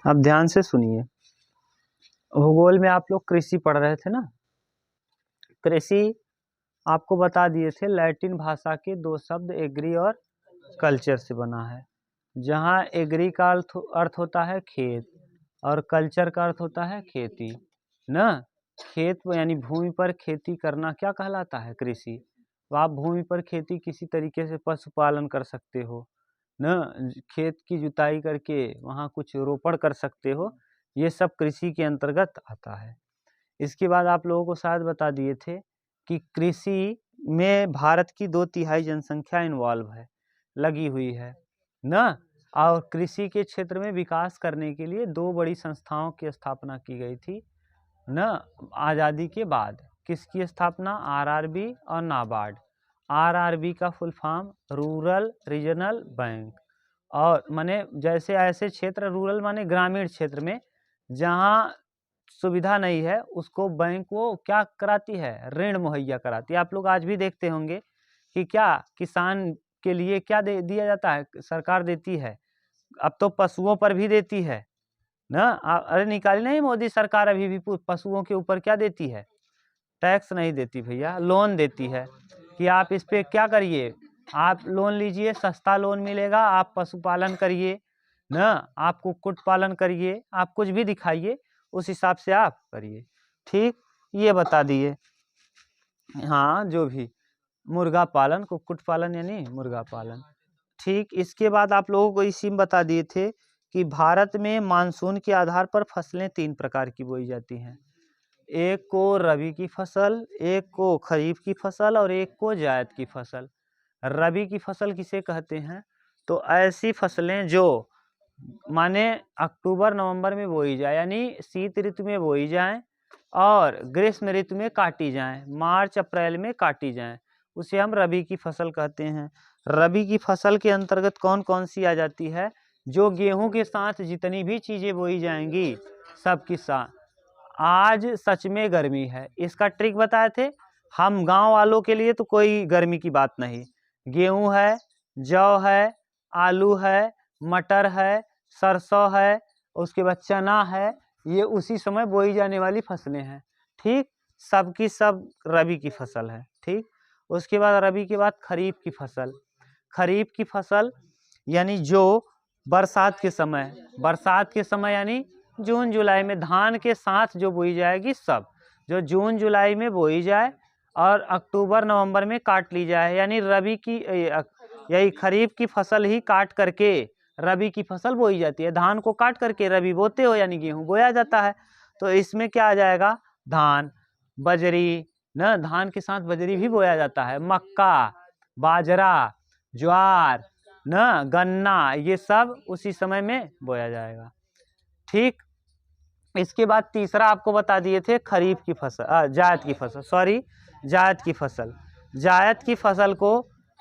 अब ध्यान से सुनिए। भूगोल में आप लोग कृषि पढ़ रहे थे ना। कृषि आपको बता दिए थे लैटिन भाषा के दो शब्द एग्री और कल्चर से बना है। जहाँ एग्री का अर्थ होता है खेत और कल्चर का अर्थ होता है खेती ना। खेत यानी भूमि पर खेती करना क्या कहलाता है? कृषि। तो आप भूमि पर खेती किसी तरीके से पशुपालन कर सकते हो ना, खेत की जुताई करके वहाँ कुछ रोपण कर सकते हो, ये सब कृषि के अंतर्गत आता है। इसके बाद आप लोगों को शायद बता दिए थे कि कृषि में भारत की 2/3 जनसंख्या इन्वॉल्व है, लगी हुई है ना। और कृषि के क्षेत्र में विकास करने के लिए 2 बड़ी संस्थाओं की स्थापना की गई थी ना आज़ादी के बाद। किसकी स्थापना? आरआरबी और नाबार्ड। आरआरबी का full form rural regional bank. और माने जैसे ऐसे क्षेत्र, रूरल माने ग्रामीण क्षेत्र में जहाँ सुविधा नहीं है, उसको बैंक वो क्या कराती है? ऋण मुहैया कराती है। आप लोग आज भी देखते होंगे कि क्या किसान के लिए क्या दिया जाता है? सरकार देती है। अब तो पशुओं पर भी देती है ना। अरे निकाली नहीं मोदी सरकार अभी भी पशुओं के ऊपर क्या देती है? टैक्स नहीं देती भैया, लोन देती है कि आप इस पे क्या करिए, आप लोन लीजिए, सस्ता लोन मिलेगा, आप पशुपालन करिए ना, आप कुक्कुट पालन करिए, आप कुछ भी दिखाइए, उस हिसाब से आप करिए। ठीक, ये बता दिए। हाँ, जो भी मुर्गा पालन, कुक्कुट पालन यानी मुर्गा पालन। ठीक, इसके बाद आप लोगों को इसी में बता दिए थे कि भारत में मानसून के आधार पर फसलें 3 प्रकार की बोई जाती हैं। एक को रबी की फसल, एक को खरीफ की फसल और एक को जायद की फसल। रबी की फसल किसे कहते हैं? तो ऐसी फसलें जो माने अक्टूबर नवंबर में बोई जाए, यानी शीत ऋतु में बोई जाएं और ग्रीष्म ऋतु में काटी जाएं, मार्च अप्रैल में काटी जाएं, उसे हम रबी की फसल कहते हैं। रबी की फसल के अंतर्गत कौन कौन सी आ जाती है? जो गेहूं के साथ जितनी भी चीजें बोई जाएंगी सब की साथ। आज सच में गर्मी है, इसका ट्रिक बताए थे हम गांव वालों के लिए, तो कोई गर्मी की बात नहीं। गेहूं है, जौ है, आलू है, मटर है, सरसों है, उसके बाद चना है, ये उसी समय बोई जाने वाली फसलें हैं। ठीक, सबकी सब रबी की फसल है। ठीक, उसके बाद रबी के बाद खरीफ की फसल। खरीफ की फसल यानी जो बरसात के समय यानी जून जुलाई में धान के साथ जो बोई जाएगी, सब जो जून जुलाई में बोई जाए और अक्टूबर नवंबर में काट ली जाए, यानी रबी की यही खरीफ की फसल ही काट करके रबी की फसल बोई जाती है। धान को काट करके रबी बोते हो यानी गेहूं बोया जाता है। तो इसमें क्या आ जाएगा? धान, बजरी न, धान के साथ बजरी भी बोया जाता है, मक्का, बाजरा, ज्वार न, गन्ना, ये सब उसी समय में बोया जाएगा। ठीक, इसके बाद तीसरा आपको बता दिए थे खरीफ की फसल, जायद की फसल, सॉरी जायद की फसल। जायद की फसल को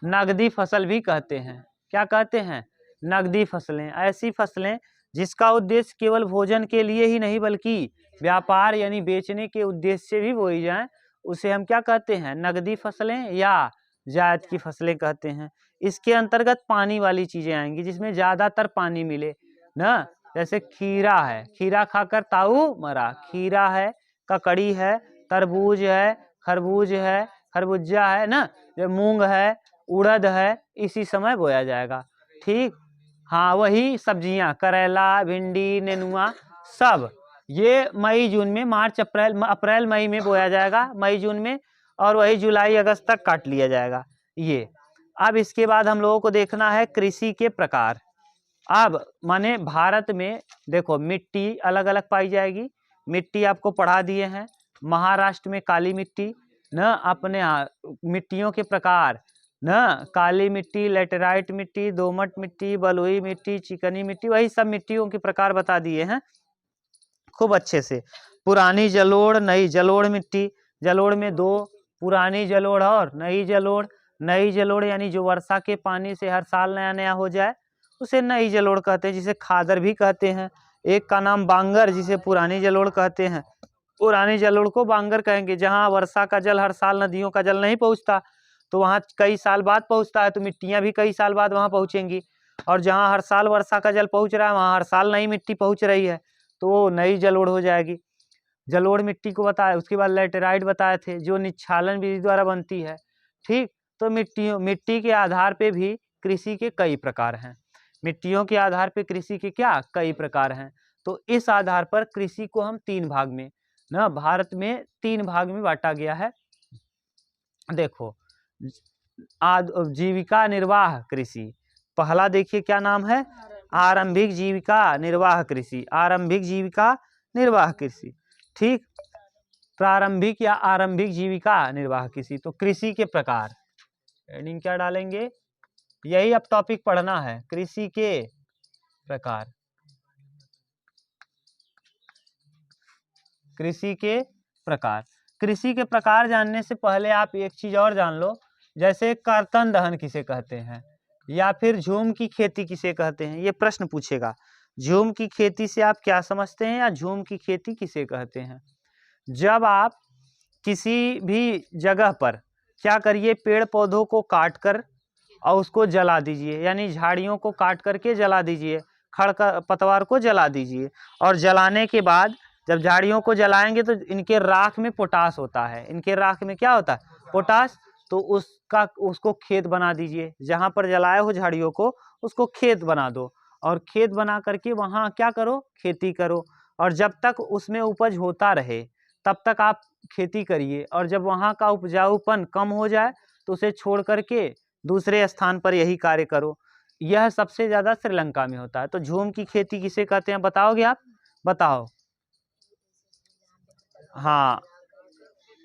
नगदी फसल भी कहते हैं। क्या कहते हैं? नगदी फसलें। ऐसी फसलें जिसका उद्देश्य केवल भोजन के लिए ही नहीं बल्कि व्यापार यानी बेचने के उद्देश्य से भी बोई जाएं, उसे हम क्या कहते हैं? नगदी फसलें या जायद की फसलें कहते हैं। इसके अंतर्गत पानी वाली चीजें आएंगी जिसमें ज्यादातर पानी मिले ना। जैसे खीरा है, खीरा खाकर ताऊ मरा, खीरा है, ककड़ी है, तरबूज है, खरबूज है, खरबूजा है ना, जो मूंग है, उड़द है, इसी समय बोया जाएगा। ठीक, हाँ, वही सब्जियां करेला, भिंडी, नेनुआ, सब ये मई जून में, मार्च अप्रैल मई में बोया जाएगा, मई जून में, और वही जुलाई अगस्त तक काट लिया जाएगा ये। अब इसके बाद हम लोगों को देखना है कृषि के प्रकार। अब माने भारत में देखो मिट्टी अलग अलग पाई जाएगी। मिट्टी आपको पढ़ा दिए हैं। महाराष्ट्र में काली मिट्टी न, अपने मिट्टियों के प्रकार न, काली मिट्टी, लेटेराइट मिट्टी, दोमट मिट्टी, बलुई मिट्टी, चिकनी मिट्टी, वही सब मिट्टियों के प्रकार बता दिए हैं खूब अच्छे से। पुरानी जलोढ़, नई जलोढ़ मिट्टी। जलोढ़ में 2, पुरानी जलोढ़ और नई जलोढ़। नई जलोढ़ यानी जो वर्षा के पानी से हर साल नया नया हो जाए, उसे नई जलोढ़ कहते हैं, जिसे खादर भी कहते हैं। एक का नाम बांगर, जिसे पुरानी जलोढ़ कहते हैं। पुरानी जलोढ़ को बांगर कहेंगे। जहाँ वर्षा का जल हर साल, नदियों का जल नहीं पहुँचता, तो वहाँ कई साल बाद पहुँचता है, तो मिट्टियाँ भी कई साल बाद वहाँ पहुँचेंगी, और जहाँ हर साल वर्षा का जल पहुँच रहा है वहाँ हर साल नई मिट्टी पहुँच रही है, तो वो नई जलोढ़ हो जाएगी। जलोढ़ मिट्टी को बताया, उसके बाद लैटेराइट बताए थे जो निच्छालन विधि द्वारा बनती है। ठीक, तो मिट्टी के आधार पे भी कृषि के कई प्रकार हैं। मिट्टियों के आधार पे कृषि के क्या कई प्रकार हैं। तो इस आधार पर कृषि को हम 3 भाग में ना, भारत में 3 भाग में बांटा गया है। देखो, जीविका निर्वाह कृषि, पहला देखिए क्या नाम है, आरंभिक जीविका निर्वाह कृषि, आरंभिक जीविका निर्वाह कृषि। ठीक, प्रारंभिक या आरंभिक जीविका निर्वाह कृषि। तो कृषि के प्रकार, हेडिंग क्या डालेंगे, यही अब टॉपिक पढ़ना है, कृषि के प्रकार। कृषि के प्रकार, कृषि के प्रकार जानने से पहले आप एक चीज और जान लो, जैसे कर्तन दहन किसे कहते हैं या फिर झूम की खेती किसे कहते हैं, ये प्रश्न पूछेगा। झूम की खेती से आप क्या समझते हैं या झूम की खेती किसे कहते हैं। जब आप किसी भी जगह पर क्या करिए, पेड़ पौधों को काट कर और उसको जला दीजिए, यानी झाड़ियों को काट करके जला दीजिए, खड़पतवार को जला दीजिए, और जलाने के बाद जब झाड़ियों को जलाएंगे तो इनके राख में पोटास होता है, इनके राख में क्या होता है, पोटास। तो उसको खेत बना दीजिए, जहाँ पर जलाए हो झाड़ियों को उसको खेत बना दो, और खेत बना करके वहाँ क्या करो, खेती करो, और जब तक उसमें उपज होता रहे तब तक आप खेती करिए, और जब वहाँ का उपजाऊपन कम हो जाए तो उसे छोड़ करके दूसरे स्थान पर यही कार्य करो। यह सबसे ज़्यादा श्रीलंका में होता है। तो झूम की खेती किसे कहते हैं, बताओगे आप, बताओ। हाँ,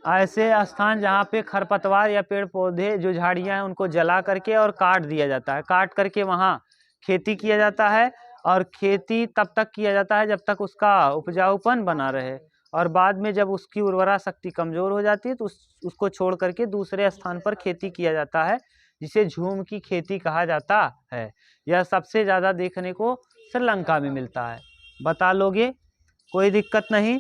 ऐसे स्थान जहाँ पे खरपतवार या पेड़ पौधे जो झाड़ियाँ हैं उनको जला करके और काट दिया जाता है, काट करके वहाँ खेती किया जाता है, और खेती तब तक किया जाता है जब तक उसका उपजाऊपन बना रहे, और बाद में जब उसकी उर्वरा शक्ति कमज़ोर हो जाती है तो उसको छोड़ करके दूसरे स्थान पर खेती किया जाता है, जिसे झूम की खेती कहा जाता है। यह सबसे ज़्यादा देखने को श्रीलंका में मिलता है। बता लोगे, कोई दिक्कत नहीं।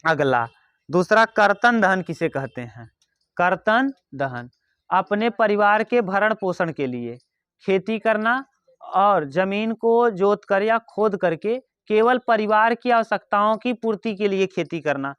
अगला, दूसरा कर्तन दहन किसे कहते हैं। कर्तन दहन, अपने परिवार के भरण पोषण के लिए खेती करना, और जमीन को जोत कर या खोद करके केवल परिवार की आवश्यकताओं की पूर्ति के लिए खेती करना,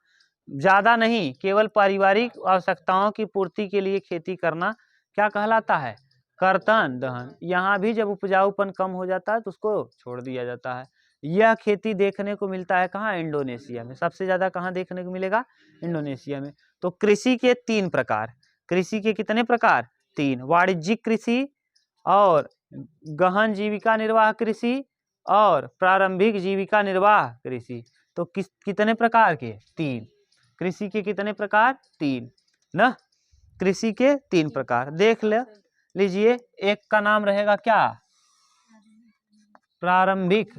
ज़्यादा नहीं, केवल पारिवारिक आवश्यकताओं की पूर्ति के लिए खेती करना क्या कहलाता है, कर्तन दहन। यहाँ भी जब उपजाऊपन कम हो जाता है तो उसको छोड़ दिया जाता है। यह खेती देखने को मिलता है कहाँ, इंडोनेशिया में। सबसे ज़्यादा कहाँ देखने को मिलेगा, इंडोनेशिया में। तो कृषि के 3 प्रकार, कृषि के कितने प्रकार, 3, वाणिज्यिक कृषि और गहन जीविका निर्वाह कृषि और प्रारंभिक जीविका निर्वाह कृषि। तो कितने प्रकार के, 3। कृषि के कितने प्रकार, 3 ना, कृषि के 3 प्रकार देख लीजिए। एक का नाम रहेगा क्या, प्रारंभिक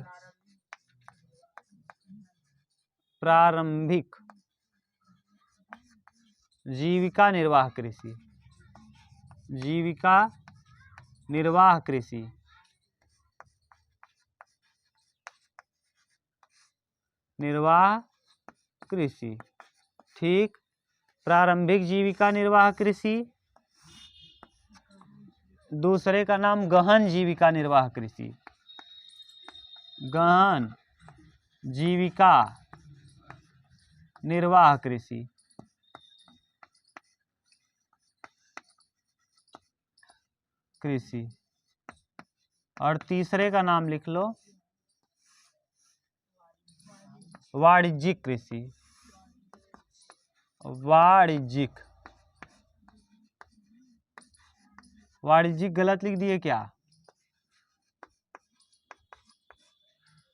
जीविका निर्वाह कृषि, जीविका निर्वाह कृषि। निर्वाह कृषि, ठीक। प्रारंभिक जीविका निर्वाह कृषि, दूसरे का नाम गहन जीविका निर्वाह कृषि, गहन जीविका निर्वाह कृषि। और तीसरे का नाम लिख लो, वाणिज्यिक कृषि, वाणिज्यिक गलत लिख दिए क्या,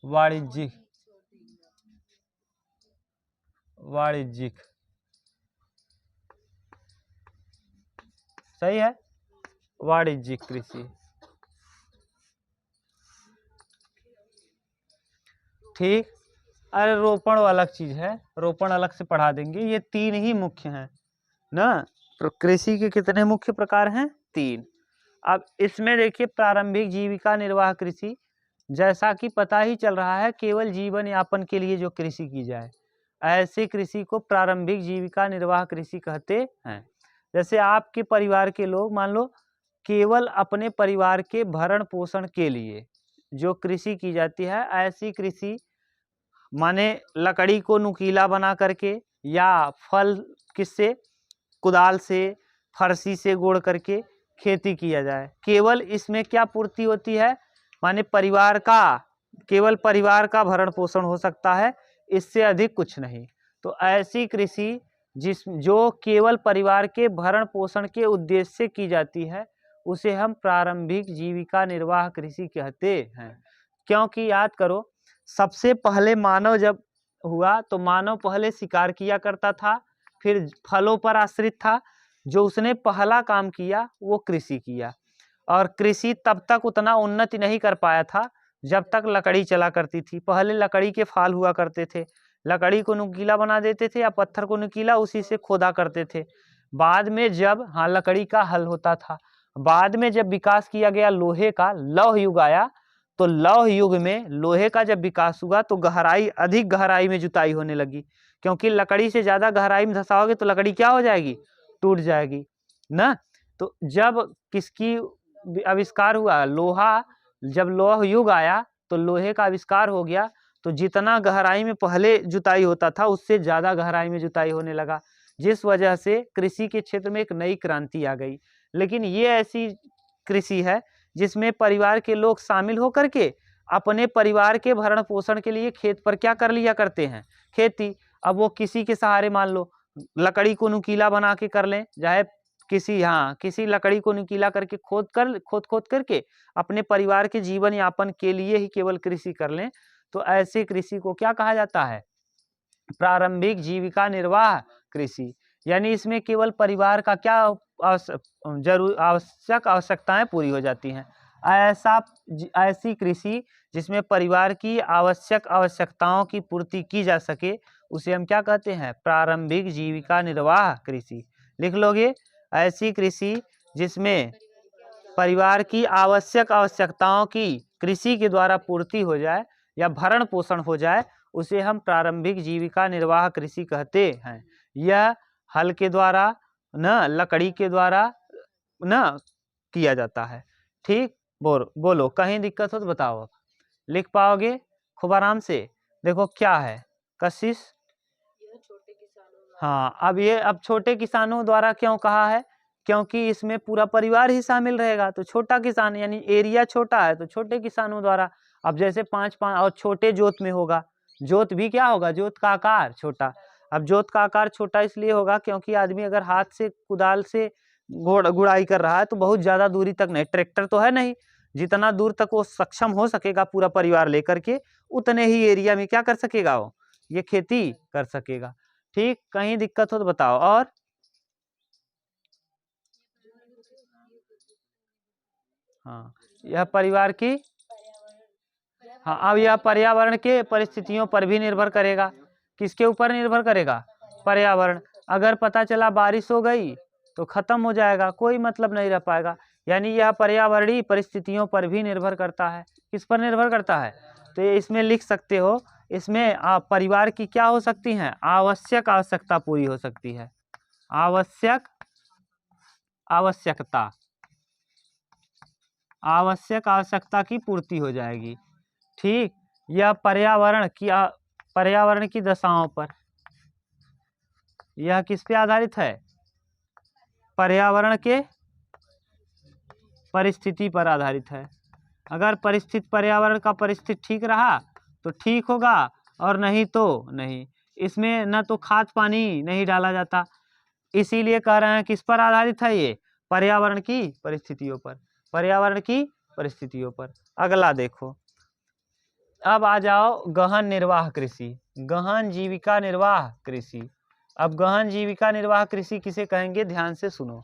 वाणिज्यिक सही है, वाणिज्यिक कृषि। ठीक, अरे रोपण अलग चीज है, रोपण अलग से पढ़ा देंगे। ये 3 ही मुख्य हैं ना। तो कृषि के कितने मुख्य प्रकार हैं, 3। अब इसमें देखिए, प्रारंभिक जीविका निर्वाह कृषि, जैसा कि पता ही चल रहा है, केवल जीवन यापन के लिए जो कृषि की जाए, ऐसे कृषि को प्रारंभिक जीविका निर्वाह कृषि कहते हैं। जैसे आपके परिवार के लोग मान लो केवल अपने परिवार के भरण पोषण के लिए जो कृषि की जाती है, ऐसी कृषि माने लकड़ी को नुकीला बना करके या फल किससे, कुदाल से, फरसी से गोड़ करके खेती किया जाए, केवल इसमें क्या पूर्ति होती है, माने परिवार का, केवल परिवार का भरण पोषण हो सकता है, इससे अधिक कुछ नहीं। तो ऐसी कृषि जो केवल परिवार के भरण पोषण के उद्देश्य से की जाती है, उसे हम प्रारंभिक जीविका निर्वाह कृषि कहते हैं। क्योंकि याद करो, सबसे पहले मानव जब हुआ तो मानव पहले शिकार किया करता था, फिर फलों पर आश्रित था। जो उसने पहला काम किया वो कृषि किया, और कृषि तब तक उतना उन्नति नहीं कर पाया था जब तक लकड़ी चला करती थी। पहले लकड़ी के फाल हुआ करते थे, लकड़ी को नुकीला बना देते थे या पत्थर को नुकीला उसी से खोदा करते थे। बाद में जब लकड़ी का हल होता था, बाद में जब विकास किया गया लोहे का, लौह युग आया, तो लौह युग में लोहे का जब विकास हुआ तो गहराई, अधिक गहराई में जुताई होने लगी, क्योंकि लकड़ी से ज्यादा गहराई में धंसाओगे तो लकड़ी क्या हो जाएगी, टूट जाएगी ना। तो जब किसकी आविष्कार हुआ, लोहा, जब लौह युग आया तो लोहे का आविष्कार हो गया, तो जितना गहराई में पहले जुताई होता था उससे ज्यादा गहराई में जुताई होने लगा, जिस वजह से कृषि के क्षेत्र में एक नई क्रांति आ गई। लेकिन ये ऐसी कृषि है जिसमें परिवार के लोग शामिल होकर के अपने परिवार के भरण पोषण के लिए खेत पर क्या कर लिया करते हैं, खेती। अब वो किसी के सहारे, मान लो लकड़ी को नुकीला बना के कर लें, चाहे किसी लकड़ी को नुकीला करके खोद करके अपने परिवार के जीवन यापन के लिए ही केवल कृषि कर लें, तो ऐसे कृषि को क्या कहा जाता है, प्रारंभिक जीविका निर्वाह कृषि। यानी इसमें केवल परिवार का क्या आवश्यक आवश्यकताएं पूरी हो जाती हैं। ऐसी कृषि जिसमें परिवार की आवश्यक आवश्यकताओं की पूर्ति की जा सके, उसे हम क्या कहते हैं, प्रारंभिक जीविका निर्वाह कृषि। लिख लोगे, ऐसी कृषि जिसमें परिवार की आवश्यक आवश्यकताओं की कृषि के द्वारा पूर्ति हो जाए या भरण पोषण हो जाए, उसे हम प्रारंभिक जीविका निर्वाह कृषि कहते हैं। यह हल के द्वारा न लकड़ी के द्वारा न किया जाता है। ठीक, बोलो कहीं दिक्कत हो तो बताओ। अब लिख पाओगे खूब आराम से। देखो क्या है कशिश, हाँ, अब छोटे किसानों द्वारा क्यों कहा है, क्योंकि इसमें पूरा परिवार ही शामिल रहेगा। तो छोटा किसान यानी एरिया छोटा है तो छोटे किसानों द्वारा। अब जैसे 5-5 और छोटे जोत में होगा, जोत भी क्या होगा, जोत का आकार छोटा। अब जोत का आकार छोटा इसलिए होगा क्योंकि आदमी अगर हाथ से कुदाल से गुड़ाई कर रहा है तो बहुत ज्यादा दूरी तक नहीं, ट्रैक्टर तो है नहीं, जितना दूर तक वो सक्षम हो सकेगा पूरा परिवार लेकर के, उतने ही एरिया में क्या कर सकेगा, वो ये खेती कर सकेगा। ठीक, कहीं दिक्कत हो तो बताओ। और हाँ, यह परिवार की, हाँ, अब यह पर्यावरण के परिस्थितियों पर भी निर्भर करेगा। किसके ऊपर निर्भर करेगा, पर्यावरण। अगर पता चला बारिश हो गई तो खत्म हो जाएगा, कोई मतलब नहीं रह पाएगा। यानी यह पर्यावरणीय परिस्थितियों पर भी निर्भर करता है। किस पर निर्भर करता है, तो ये इसमें लिख सकते हो, इसमें परिवार की क्या हो सकती हैं, आवश्यक आवश्यकता पूरी हो सकती है। आवश्यक आवश्यकता की पूर्ति हो जाएगी। ठीक, यह पर्यावरण की दशाओं पर, यह किस पे आधारित है, पर्यावरण के परिस्थिति पर आधारित है। अगर पर्यावरण का परिस्थिति ठीक रहा तो ठीक होगा, और नहीं तो नहीं। इसमें न तो खाद पानी नहीं डाला जाता, इसीलिए कह रहे हैं किस पर आधारित है, ये पर्यावरण की परिस्थितियों पर, पर्यावरण की परिस्थितियों पर। अगला देखो, अब आ जाओ गहन निर्वाह कृषि, गहन जीविका निर्वाह कृषि। अब गहन जीविका निर्वाह कृषि किसे कहेंगे, ध्यान से सुनो।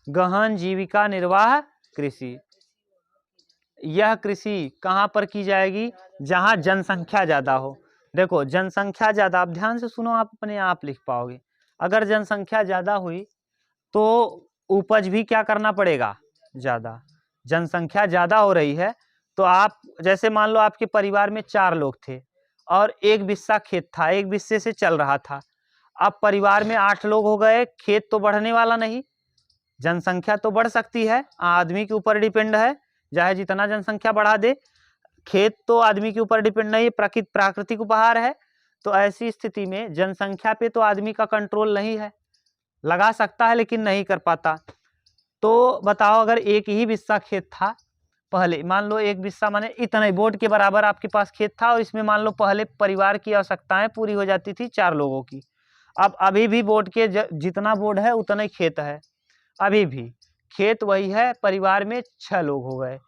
गहन जीविका निर्वाह कृषि, यह कृषि कहाँ पर की जाएगी, जहाँ जनसंख्या ज्यादा हो। देखो जनसंख्या ज्यादा, आप ध्यान से सुनो, आप अपने आप लिख पाओगे। अगर जनसंख्या ज्यादा हुई तो उपज भी क्या करना पड़ेगा, ज्यादा। जनसंख्या ज्यादा हो रही है तो आप जैसे मान लो आपके परिवार में 4 लोग थे और एक बिस्सा खेत था, एक बिस्से से चल रहा था। अब परिवार में 8 लोग हो गए, खेत तो बढ़ने वाला नहीं, जनसंख्या तो बढ़ सकती है, आदमी के ऊपर डिपेंड है, चाहे जितना जनसंख्या बढ़ा दे। खेत तो आदमी के ऊपर डिपेंड नहीं, प्राकृतिक उपहार है। तो ऐसी स्थिति में जनसंख्या पे तो आदमी का कंट्रोल नहीं है, लगा सकता है लेकिन नहीं कर पाता। तो बताओ, अगर एक ही बिस्सा खेत था पहले, मान लो एक बिस्सा माने इतना ही बोर्ड के बराबर आपके पास खेत था, और इसमें मान लो पहले परिवार की आवश्यकताएं पूरी हो जाती थी 4 लोगों की। अब अभी भी बोर्ड के जितना बोर्ड है उतना ही खेत है, अभी भी खेत वही है, परिवार में 6 लोग हो गए,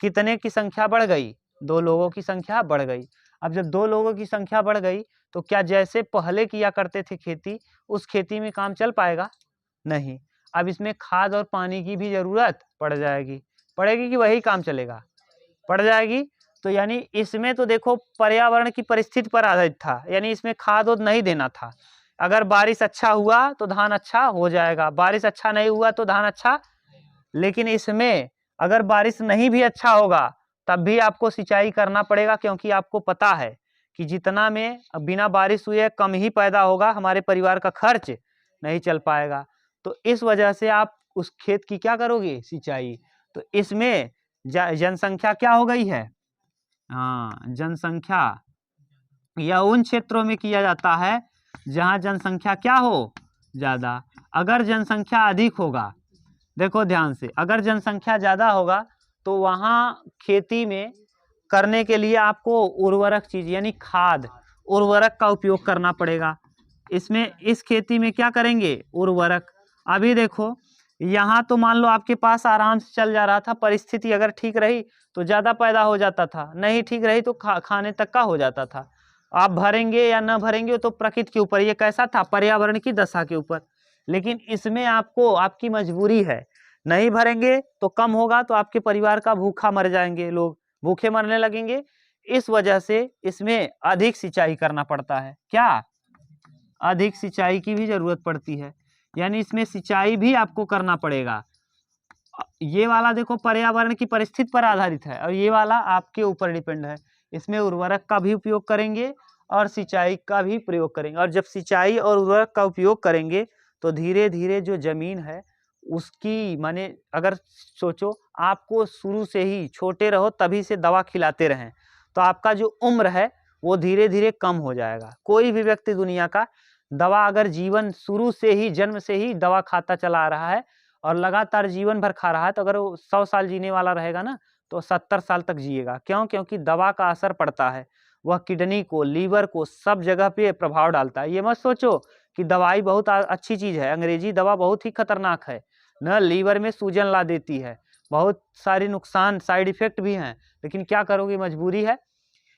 कितने की संख्या बढ़ गई, 2 लोगों की संख्या बढ़ गई। अब जब 2 लोगों की संख्या बढ़ गई तो क्या जैसे पहले किया करते थे खेती, उस खेती में काम चल पाएगा? नहीं। अब इसमें खाद और पानी की भी जरूरत पड़ जाएगी, पड़ेगी कि वही काम चलेगा? पड़ जाएगी। तो यानी इसमें तो देखो पर्यावरण की परिस्थिति पर आधारित था, यानी इसमें खाद और नहीं देना था। अगर बारिश अच्छा हुआ तो धान अच्छा हो जाएगा, बारिश अच्छा नहीं हुआ तो धान अच्छा। लेकिन इसमें अगर बारिश नहीं भी अच्छा होगा तब भी आपको सिंचाई करना पड़ेगा, क्योंकि आपको पता है कि जितना में बिना बारिश हुए कम ही पैदा होगा, हमारे परिवार का खर्च नहीं चल पाएगा। तो इस वजह से आप उस खेत की क्या करोगे? सिंचाई। तो इसमें जनसंख्या क्या हो गई है? हाँ, जनसंख्या यह उन क्षेत्रों में किया जाता है जहाँ जनसंख्या क्या हो? ज़्यादा। अगर जनसंख्या अधिक होगा, देखो ध्यान से, अगर जनसंख्या ज़्यादा होगा तो वहाँ खेती में करने के लिए आपको उर्वरक चीज यानी खाद, उर्वरक का उपयोग करना पड़ेगा। इसमें इस खेती में क्या करेंगे? उर्वरक। अभी देखो यहाँ तो मान लो आपके पास आराम से चल जा रहा था, परिस्थिति अगर ठीक रही तो ज़्यादा पैदा हो जाता था, नहीं ठीक रही तो खाने तक का हो जाता था। आप भरेंगे या न भरेंगे तो प्रकृति के ऊपर, ये कैसा था? पर्यावरण की दशा के ऊपर। लेकिन इसमें आपको आपकी मजबूरी है, नहीं भरेंगे तो कम होगा तो आपके परिवार का भूखा मर जाएंगे, लोग भूखे मरने लगेंगे। इस वजह से इसमें अधिक सिंचाई करना पड़ता है। क्या? अधिक सिंचाई की भी जरूरत पड़ती है, यानी इसमें सिंचाई भी आपको करना पड़ेगा। ये वाला देखो पर्यावरण की परिस्थिति पर आधारित है, और ये वाला आपके ऊपर डिपेंड है। इसमें उर्वरक का भी उपयोग करेंगे और सिंचाई का भी प्रयोग करेंगे, और जब सिंचाई और उर्वरक का उपयोग करेंगे तो धीरे धीरे जो जमीन है उसकी, माने अगर सोचो आपको शुरू से ही छोटे रहो तभी से दवा खिलाते रहें तो आपका जो उम्र है वो धीरे धीरे कम हो जाएगा। कोई भी व्यक्ति दुनिया का दवा अगर जीवन शुरू से ही, जन्म से ही दवा खाता चला आ रहा है और लगातार जीवन भर खा रहा है, तो अगर वो 100 साल जीने वाला रहेगा ना तो 70 साल तक जिएगा। क्यों? क्योंकि दवा का असर पड़ता है, वह किडनी को, लीवर को, सब जगह पे प्रभाव डालता है। ये मत सोचो कि दवाई बहुत अच्छी चीज है, अंग्रेजी दवा बहुत ही खतरनाक है न, लीवर में सूजन ला देती है, बहुत सारी नुकसान, साइड इफेक्ट भी हैं, लेकिन क्या करोगे, मजबूरी है।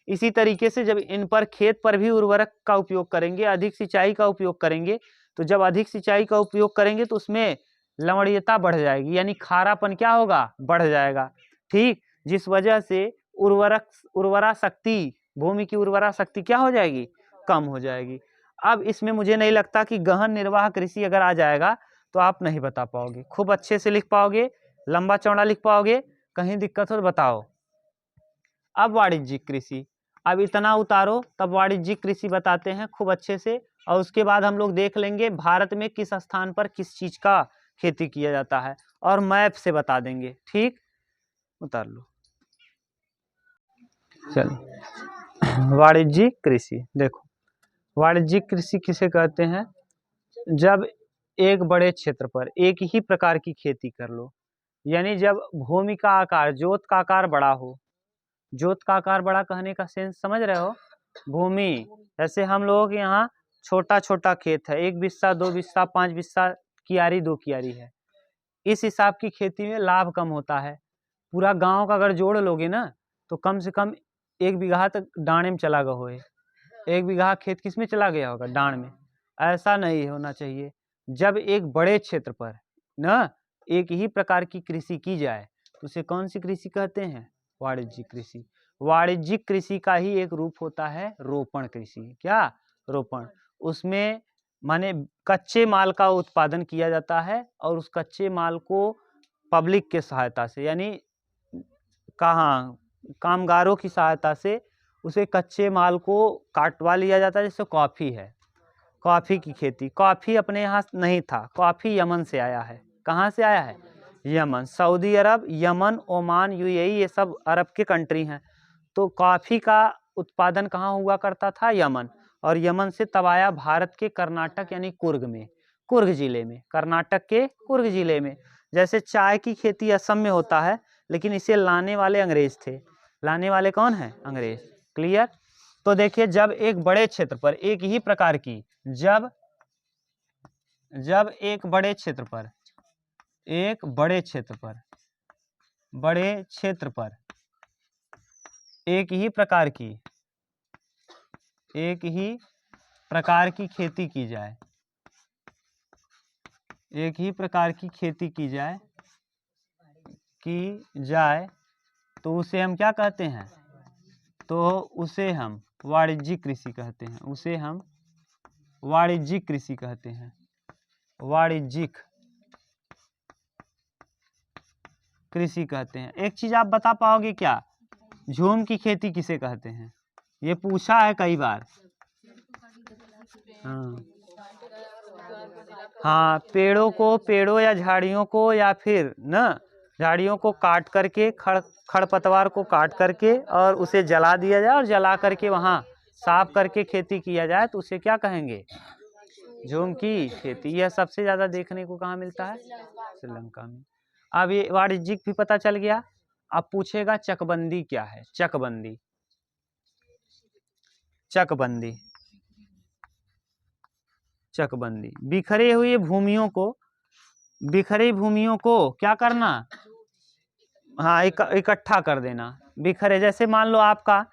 इसी तरीके से जब इन पर, खेत पर भी उर्वरक का उपयोग करेंगे, अधिक सिंचाई का उपयोग करेंगे, तो जब अधिक सिंचाई का उपयोग करेंगे तो उसमें लवणीयता बढ़ जाएगी, यानी खारापन क्या होगा? बढ़ जाएगा। ठीक, जिस वजह से उर्वरा शक्ति, भूमि की उर्वरा शक्ति क्या हो जाएगी? कम हो जाएगी। अब इसमें मुझे नहीं लगता कि गहन निर्वाह कृषि अगर आ जाएगा तो आप नहीं बता पाओगे, खूब अच्छे से लिख पाओगे, लंबा चौड़ा लिख पाओगे, कहीं दिक्कत हो तो बताओ। अब वाणिज्यिक कृषि, अब इतना उतारो तब वाणिज्यिक कृषि बताते हैं खूब अच्छे से, और उसके बाद हम लोग देख लेंगे भारत में किस स्थान पर किस चीज का खेती किया जाता है, और मैप से बता देंगे। ठीक, उतार लो। चलो, वाणिज्यिक कृषि देखो, वाणिज्यिक कृषि किसे कहते हैं? जब एक बड़े क्षेत्र पर एक ही प्रकार की खेती कर लो, यानी जब भूमि का आकार, जोत का आकार बड़ा हो। जोत का आकार बड़ा कहने का सेंस समझ रहे हो? भूमि, जैसे हम लोगों के यहाँ छोटा छोटा खेत है, 1 बिस्सा, 2 बिस्सा, 5 बिस्सा, कियारी 2 कियारी है, इस हिसाब की खेती में लाभ कम होता है। पूरा गांव का अगर जोड़ लोगे ना तो कम से कम 1 बीघा तक डाणे में चला गया हो, 1 बीघा खेत किस में चला गया होगा? डाण में। ऐसा नहीं होना चाहिए। जब एक बड़े क्षेत्र पर न एक ही प्रकार की कृषि की जाए तो उसे कौन सी कृषि कहते हैं? वाणिज्यिक कृषि। वाणिज्यिक कृषि का ही एक रूप होता है रोपण कृषि। क्या? रोपण। उसमें माने कच्चे माल का उत्पादन किया जाता है और उस कच्चे माल को पब्लिक के सहायता से, यानी कहाँ, कामगारों की सहायता से उसे कच्चे माल को काटवा लिया जाता है। जैसे कॉफ़ी है, कॉफ़ी की खेती, कॉफ़ी अपने यहाँ नहीं था, कॉफ़ी यमन से आया है। कहाँ से आया है? यमन। सऊदी अरब, यमन, ओमान, यूएई, ये सब अरब के कंट्री हैं। तो कॉफ़ी का उत्पादन कहाँ हुआ करता था? यमन। और यमन से तब आया भारत के कर्नाटक यानी कुर्ग में, कुर्ग जिले में, कर्नाटक के कुर्ग जिले में। जैसे चाय की खेती असम में होता है, लेकिन इसे लाने वाले अंग्रेज थे। लाने वाले कौन है? अंग्रेज। क्लियर? तो देखिए, जब एक बड़े क्षेत्र पर एक ही प्रकार की, जब एक बड़े क्षेत्र पर एक ही प्रकार की खेती की जाए, तो उसे हम क्या कहते हैं? तो उसे हम वाणिज्यिक कृषि कहते हैं। उसे हम वाणिज्यिक कृषि कहते हैं। वाणिज्यिक कृषि कहते हैं। एक चीज आप बता पाओगे क्या? झूम की खेती किसे कहते हैं? ये पूछा है कई बार। हाँ, पेड़ों या झाड़ियों को, या फिर न झाड़ियों को काट करके, खरपतवार को काट करके और उसे जला दिया जाए, और जला करके वहाँ साफ करके खेती किया जाए, तो उसे क्या कहेंगे? झूम की खेती। यह सबसे ज्यादा देखने को कहाँ मिलता है? श्रीलंका में। अब ये वाणिज्यिक भी पता चल गया। अब पूछेगा चकबंदी क्या है? चकबंदी बिखरे भूमियों को क्या करना? हाँ, इकट्ठा कर देना। बिखरे, जैसे मान लो आपका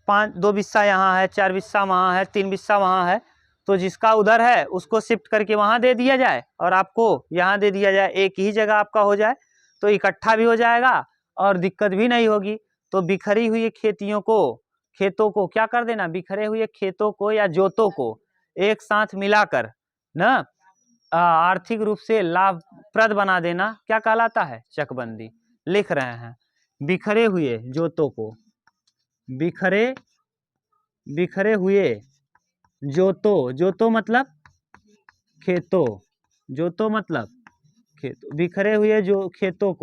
2 बिस्सा यहाँ है, 4 बिस्सा वहाँ है, 3 बिस्सा वहाँ है, तो जिसका उधर है उसको शिफ्ट करके वहाँ दे दिया जाए और आपको यहाँ दे दिया जाए, एक ही जगह आपका हो जाए, तो इकट्ठा भी हो जाएगा और दिक्कत भी नहीं होगी। तो बिखरी हुई खेतों को क्या कर देना? बिखरे हुए खेतों को या जोतों को एक साथ मिलाकर न आर्थिक रूप से लाभप्रद बना देना क्या कहलाता है? चकबंदी। लिख रहे हैं, बिखरे हुए जोतों को, बिखरे हुए जोतों मतलब खेतों, बिखरे हुए जो खेतों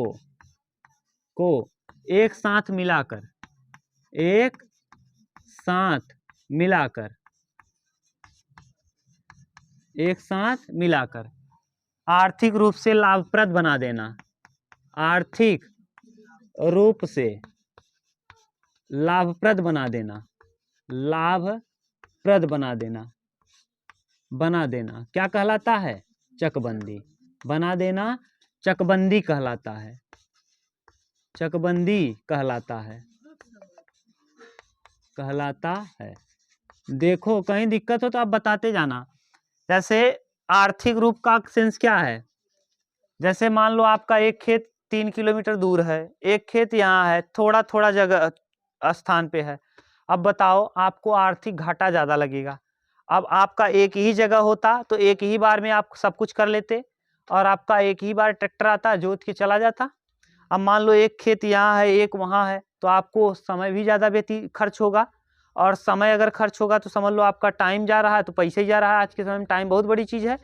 को एक साथ मिलाकर आर्थिक रूप से लाभप्रद बना देना। आर्थिक रूप से लाभप्रद बना देना क्या कहलाता है? चकबंदी। बना देना चकबंदी कहलाता है। देखो, कहीं दिक्कत हो तो आप बताते जाना। जैसे आर्थिक रूप का सेंस क्या है? जैसे मान लो आपका एक खेत 3 किलोमीटर दूर है, एक खेत यहाँ है, थोड़ा जगह स्थान पे है। अब बताओ, आपको आर्थिक घाटा ज्यादा लगेगा। अब आपका एक ही जगह होता तो एक ही बार में आप सब कुछ कर लेते, और आपका एक ही बार ट्रैक्टर आता, जोत के चला जाता। अब मान लो एक खेत यहाँ है, एक वहाँ है, तो आपको समय भी ज्यादा खर्च होगा, और समय अगर खर्च होगा तो समझ लो आपका टाइम जा रहा है, तो पैसे ही जा रहा है। आज के समय में टाइम बहुत बड़ी चीज है।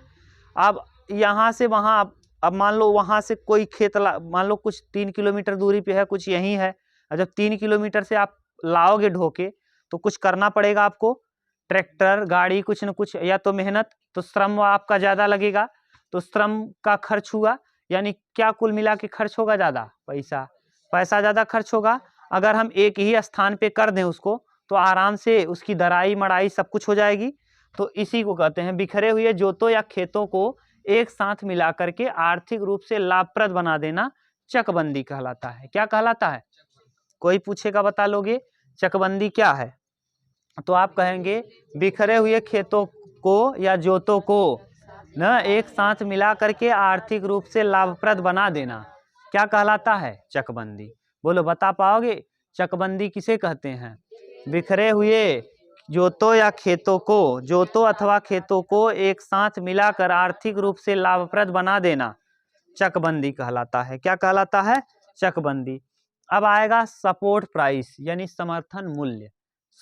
अब यहाँ से वहाँ, अब मान लो वहाँ से कोई खेत मान लो कुछ 3 किलोमीटर दूरी पे है, कुछ यहीं है, और जब 3 किलोमीटर से आप लाओगे ढोके, तो कुछ करना पड़ेगा आपको, ट्रैक्टर, गाड़ी, कुछ न कुछ, या तो मेहनत, तो श्रम आपका ज्यादा लगेगा, तो श्रम का खर्च हुआ, यानी क्या कुल मिला के खर्च होगा? ज्यादा पैसा ज्यादा खर्च होगा। अगर हम एक ही स्थान पे कर दें उसको, तो आराम से उसकी दराई मड़ाई सब कुछ हो जाएगी। तो इसी को कहते हैं बिखरे हुए जोतों या खेतों को एक साथ मिला करके आर्थिक रूप से लाभप्रद बना देना चकबंदी कहलाता है। क्या कहलाता है? कोई पूछेगा बता लोगे चकबंदी क्या है? तो आप कहेंगे बिखरे हुए खेतों को या जोतों को न एक साथ मिला करके आर्थिक रूप से लाभप्रद बना देना क्या कहलाता है? चकबंदी। बोलो, बता पाओगे चकबंदी किसे कहते हैं? बिखरे हुए जोतों अथवा खेतों को एक साथ मिलाकर आर्थिक रूप से लाभप्रद बना देना चकबंदी कहलाता है। क्या कहलाता है? चकबंदी। अब आएगा सपोर्ट प्राइस यानी समर्थन मूल्य।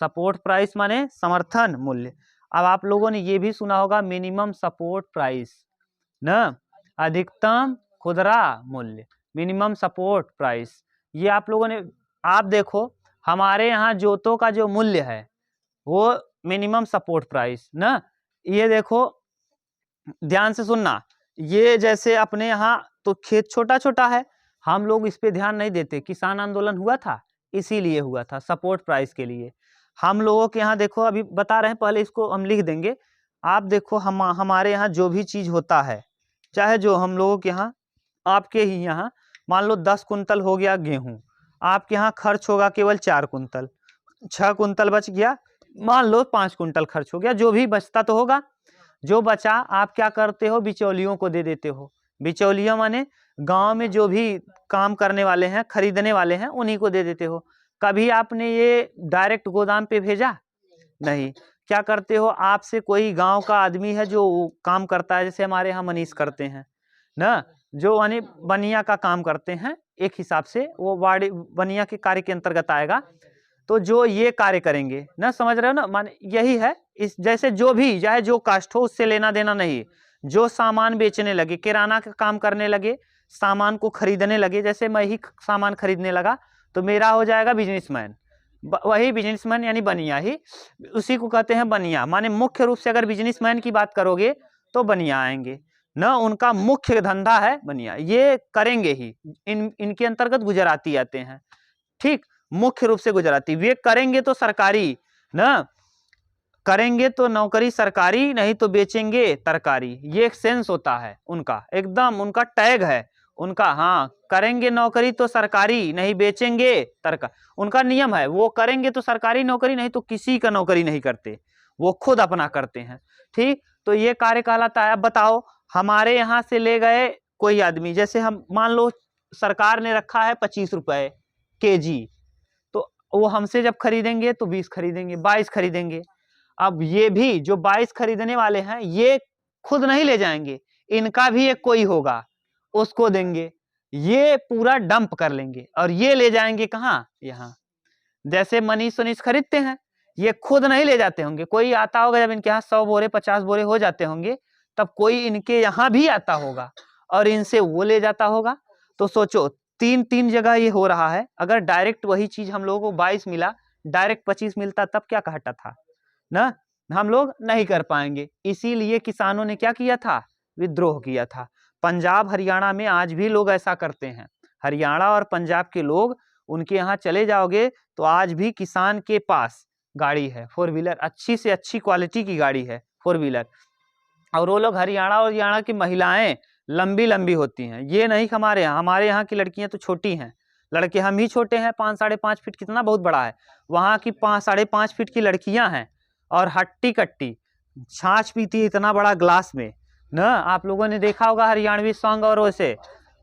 सपोर्ट प्राइस माने समर्थन मूल्य। अब आप लोगों ने ये भी सुना होगा मिनिमम सपोर्ट प्राइस न, अधिकतम खुदरा मूल्य, मिनिमम सपोर्ट प्राइस। ये आप लोगों ने, आप देखो हमारे यहाँ जोतों का जो मूल्य है वो मिनिमम सपोर्ट प्राइस ना, ये देखो ध्यान से सुनना, ये जैसे अपने यहाँ तो खेत छोटा छोटा है, हम लोग इस पे ध्यान नहीं देते। किसान आंदोलन हुआ था, इसीलिए हुआ था, सपोर्ट प्राइस के लिए। हम लोगों के यहाँ देखो, अभी बता रहे हैं, पहले इसको हम लिख देंगे। आप देखो हमारे यहाँ जो भी चीज होता है, चाहे जो हम लोगों के यहाँ, आपके ही यहाँ मान लो 10 कुंतल हो गया गेहूं, आपके यहाँ खर्च होगा केवल 4 कुंतल, 6 कुंतल बच गया, मान लो 5 कुंतल खर्च हो गया, जो भी बचता तो होगा। जो बचा आप क्या करते हो, बिचौलियों को दे देते हो। बिचौलिया माने गांव में जो भी काम करने वाले हैं, खरीदने वाले हैं, उन्हीं को दे देते हो। कभी आपने ये डायरेक्ट गोदाम पे भेजा? नहीं। क्या करते हो, आपसे कोई गांव का आदमी है जो काम करता है, जैसे हमारे यहाँ मनीष करते हैं ना, जो यानी बनिया का काम करते हैं, एक हिसाब से वो बनिया के कार्य के अंतर्गत आएगा। तो जो ये कार्य करेंगे ना, समझ रहे हो ना, मान यही है। इस जैसे जो भी चाहे जो कास्ट हो, उससे लेना देना नहीं। जो सामान बेचने लगे, किराना का काम करने लगे, सामान को खरीदने लगे, जैसे मैं ही सामान खरीदने लगा तो मेरा हो जाएगा बिजनेसमैन। वही बिजनेसमैन यानी बनिया ही, उसी को कहते हैं बनिया। माने मुख्य रूप से अगर बिजनेसमैन की बात करोगे तो बनिया आएंगे ना, उनका मुख्य धंधा है बनिया, ये करेंगे ही। इनके अंतर्गत गुजराती आते हैं, ठीक, मुख्य रूप से गुजराती। वे करेंगे तो सरकारी ना, करेंगे तो नौकरी सरकारी, नहीं तो बेचेंगे तरकारी। ये एक सेंस होता है उनका, एकदम उनका टैग है उनका। हाँ, करेंगे नौकरी तो सरकारी, नहीं बेचेंगे तरकारी, उनका नियम है। वो करेंगे तो सरकारी नौकरी, नहीं तो किसी का नौकरी नहीं करते, वो खुद अपना करते हैं, ठीक। तो ये कार्य कहलाता है। अब बताओ, हमारे यहाँ से ले गए कोई आदमी, जैसे हम मान लो सरकार ने रखा है 25 रुपए kg, तो वो हमसे जब खरीदेंगे तो 20 खरीदेंगे, 22 खरीदेंगे। अब ये भी जो 22 खरीदने वाले हैं, ये खुद नहीं ले जाएंगे, इनका भी एक कोई होगा, उसको देंगे, ये पूरा डंप कर लेंगे और ये ले जाएंगे कहाँ, यहाँ। जैसे मनीष वनीष खरीदते हैं, ये खुद नहीं ले जाते होंगे, कोई आता होगा, जब इनके यहाँ 100 बोरे 50 बोरे हो जाते होंगे, तब कोई इनके यहाँ भी आता होगा और इनसे वो ले जाता होगा। तो सोचो, तीन जगह ये हो रहा है। अगर डायरेक्ट वही चीज हम लोगों को 22 मिला, डायरेक्ट 25 मिलता, तब क्या कहता था ना, हम लोग नहीं कर पाएंगे। इसीलिए किसानों ने क्या किया था, विद्रोह किया था। पंजाब हरियाणा में आज भी लोग ऐसा करते हैं। हरियाणा और पंजाब के लोग, उनके यहाँ चले जाओगे तो आज भी किसान के पास गाड़ी है, 4 व्हीलर, अच्छी से अच्छी क्वालिटी की गाड़ी है 4 व्हीलर। और वो लोग, हरियाणा की महिलाएं लंबी लंबी होती हैं, ये नहीं हमारे यहाँ की लड़कियां तो छोटी हैं, लड़के हम ही छोटे हैं, 5 साढ़े 5 फीट, कितना बहुत बड़ा है। वहाँ की 5 साढ़े 5 फीट की लड़कियां हैं और हट्टी कट्टी छाछ पीती है इतना बड़ा ग्लास में ना। आप लोगों ने देखा होगा हरियाणवी सॉन्ग, और वैसे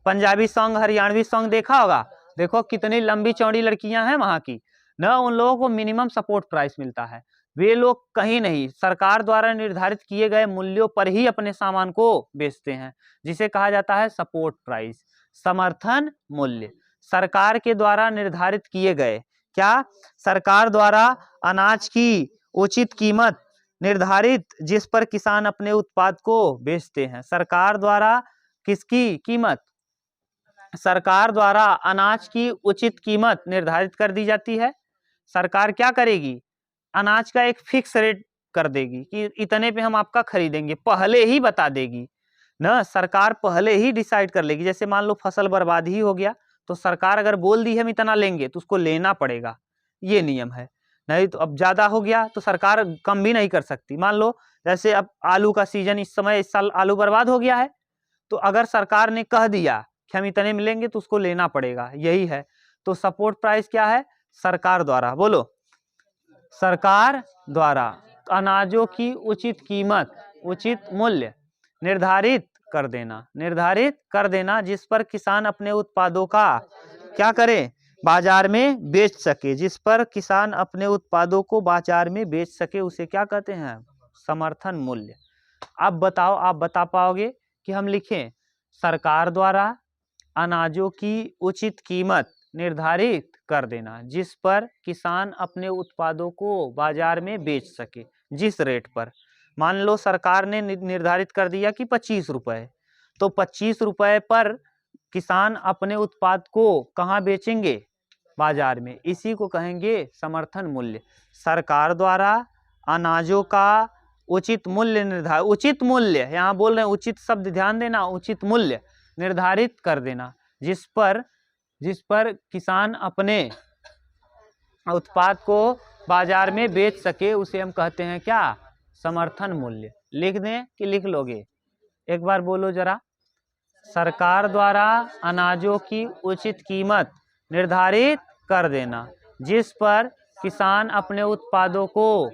पंजाबी सॉन्ग, हरियाणवी सॉन्ग देखा होगा। देखो कितनी लंबी चौड़ी लड़कियां हैं वहाँ की ना। उन लोगों को मिनिमम सपोर्ट प्राइस मिलता है। वे लोग कहीं नहीं, सरकार द्वारा निर्धारित किए गए मूल्यों पर ही अपने सामान को बेचते हैं, जिसे कहा जाता है सपोर्ट प्राइस, समर्थन मूल्य। सरकार के द्वारा निर्धारित किए गए, क्या, सरकार द्वारा अनाज की उचित कीमत निर्धारित, जिस पर किसान अपने उत्पाद को बेचते हैं। सरकार द्वारा किसकी कीमत, सरकार द्वारा अनाज की उचित कीमत निर्धारित कर दी जाती है। सरकार क्या करेगी, अनाज का एक फिक्स रेट कर देगी कि इतने पे हम आपका खरीदेंगे, पहले ही बता देगी ना। सरकार पहले ही डिसाइड कर लेगी। जैसे मान लो फसल बर्बाद ही हो गया, तो सरकार अगर बोल दी हम इतना लेंगे तो उसको लेना पड़ेगा, ये नियम है। नहीं तो अब ज्यादा हो गया तो सरकार कम भी नहीं कर सकती। मान लो जैसे अब आलू का सीजन, इस समय इस साल आलू बर्बाद हो गया है, तो अगर सरकार ने कह दिया कि हम इतने मिलेंगे तो उसको लेना पड़ेगा, यही है। तो सपोर्ट प्राइस क्या है, सरकार द्वारा, बोलो, सरकार द्वारा अनाजों की उचित कीमत, उचित मूल्य निर्धारित कर देना, जिस पर किसान अपने उत्पादों का क्या करे, बाजार में बेच सके, जिस पर किसान अपने उत्पादों को बाजार में बेच सके, उसे क्या कहते हैं, समर्थन मूल्य। अब बताओ, आप बता पाओगे कि हम लिखें सरकार द्वारा अनाजों की उचित कीमत निर्धारित कर देना, जिस पर किसान अपने उत्पादों को बाजार में बेच सके, जिस रेट पर। मान लो सरकार ने निर्धारित कर दिया कि 25 रुपए, तो 25 रुपए पर किसान अपने उत्पाद को कहाँ बेचेंगे? बाजार में। इसी को कहेंगे समर्थन मूल्य। सरकार द्वारा अनाजों का उचित मूल्य निर्धारित, उचित मूल्य यहाँ बोल रहे हैं, उचित शब्द ध्यान देना, उचित मूल्य निर्धारित कर देना, जिस पर किसान अपने उत्पाद को बाजार में बेच सके, उसे हम कहते हैं क्या? समर्थन मूल्य। लिख दें कि लिख लोगे? एक बार बोलो जरा। सरकार द्वारा अनाजों की उचित कीमत निर्धारित कर देना, जिस पर किसान अपने उत्पादों को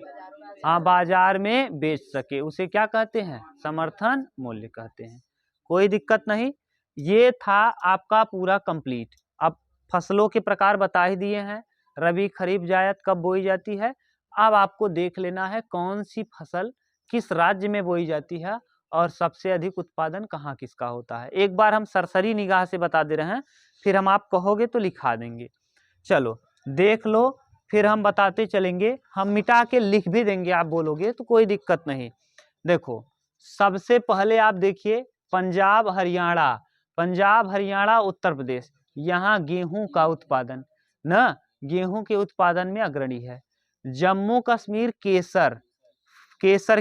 बाजार में बेच सके, उसे क्या कहते हैं? समर्थन मूल्य कहते हैं। कोई दिक्कत नहीं। ये था आपका पूरा कंप्लीट। अब फसलों के प्रकार बता ही दिए हैं, रबी, खरीफ, जायद कब बोई जाती है। अब आपको देख लेना है कौन सी फसल किस राज्य में बोई जाती है और सबसे अधिक उत्पादन कहाँ किसका होता है। एक बार हम सरसरी निगाह से बता दे रहे हैं, फिर हम आप कहोगे तो लिखा देंगे। चलो देख लो, फिर हम बताते चलेंगे। हम मिटा के लिख भी देंगे, आप बोलोगे तो कोई दिक्कत नहीं। देखो सबसे पहले आप देखिए पंजाब हरियाणा उत्तर प्रदेश, यहाँ गेहूं का उत्पादन न, गेहूं के उत्पादन में अग्रणी है। जम्मू कश्मीर केसर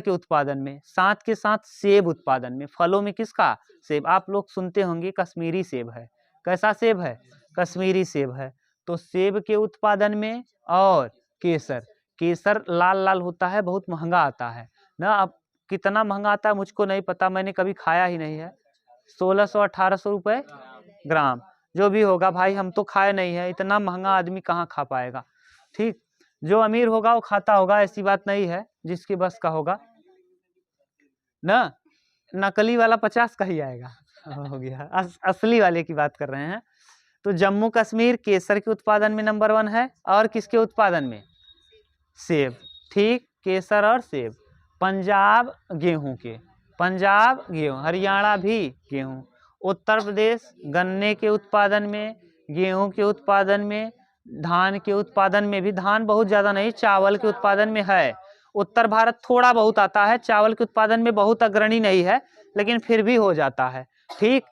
के उत्पादन में, साथ के साथ सेब उत्पादन में। फलों में किसका? सेब। आप लोग सुनते होंगे कश्मीरी सेब है। कैसा सेब है? कश्मीरी सेब है। तो सेब के उत्पादन में और केसर लाल लाल होता है, बहुत महंगा आता है ना। अब कितना महंगा आता है मुझको नहीं पता, मैंने कभी खाया ही नहीं है। 1600-1800 रुपए ग्राम, जो भी होगा भाई, हम तो खाए नहीं है, इतना महंगा आदमी कहाँ खा पाएगा। ठीक, जो अमीर होगा वो खाता होगा, ऐसी बात नहीं है, जिसकी बस का होगा ना। नकली वाला 50 का ही आएगा। हो गया, असली वाले की बात कर रहे हैं। तो जम्मू कश्मीर केसर के उत्पादन में नंबर 1 है, और किसके उत्पादन में? सेब। ठीक, केसर और सेब। पंजाब गेहूं, हरियाणा भी गेहूं, उत्तर प्रदेश गन्ने के उत्पादन में, गेहूं के उत्पादन में, धान के उत्पादन में भी, धान बहुत ज़्यादा नहीं, चावल के उत्पादन में है। उत्तर भारत थोड़ा बहुत आता है, चावल के उत्पादन में बहुत अग्रणी नहीं है, लेकिन फिर भी हो जाता है। ठीक,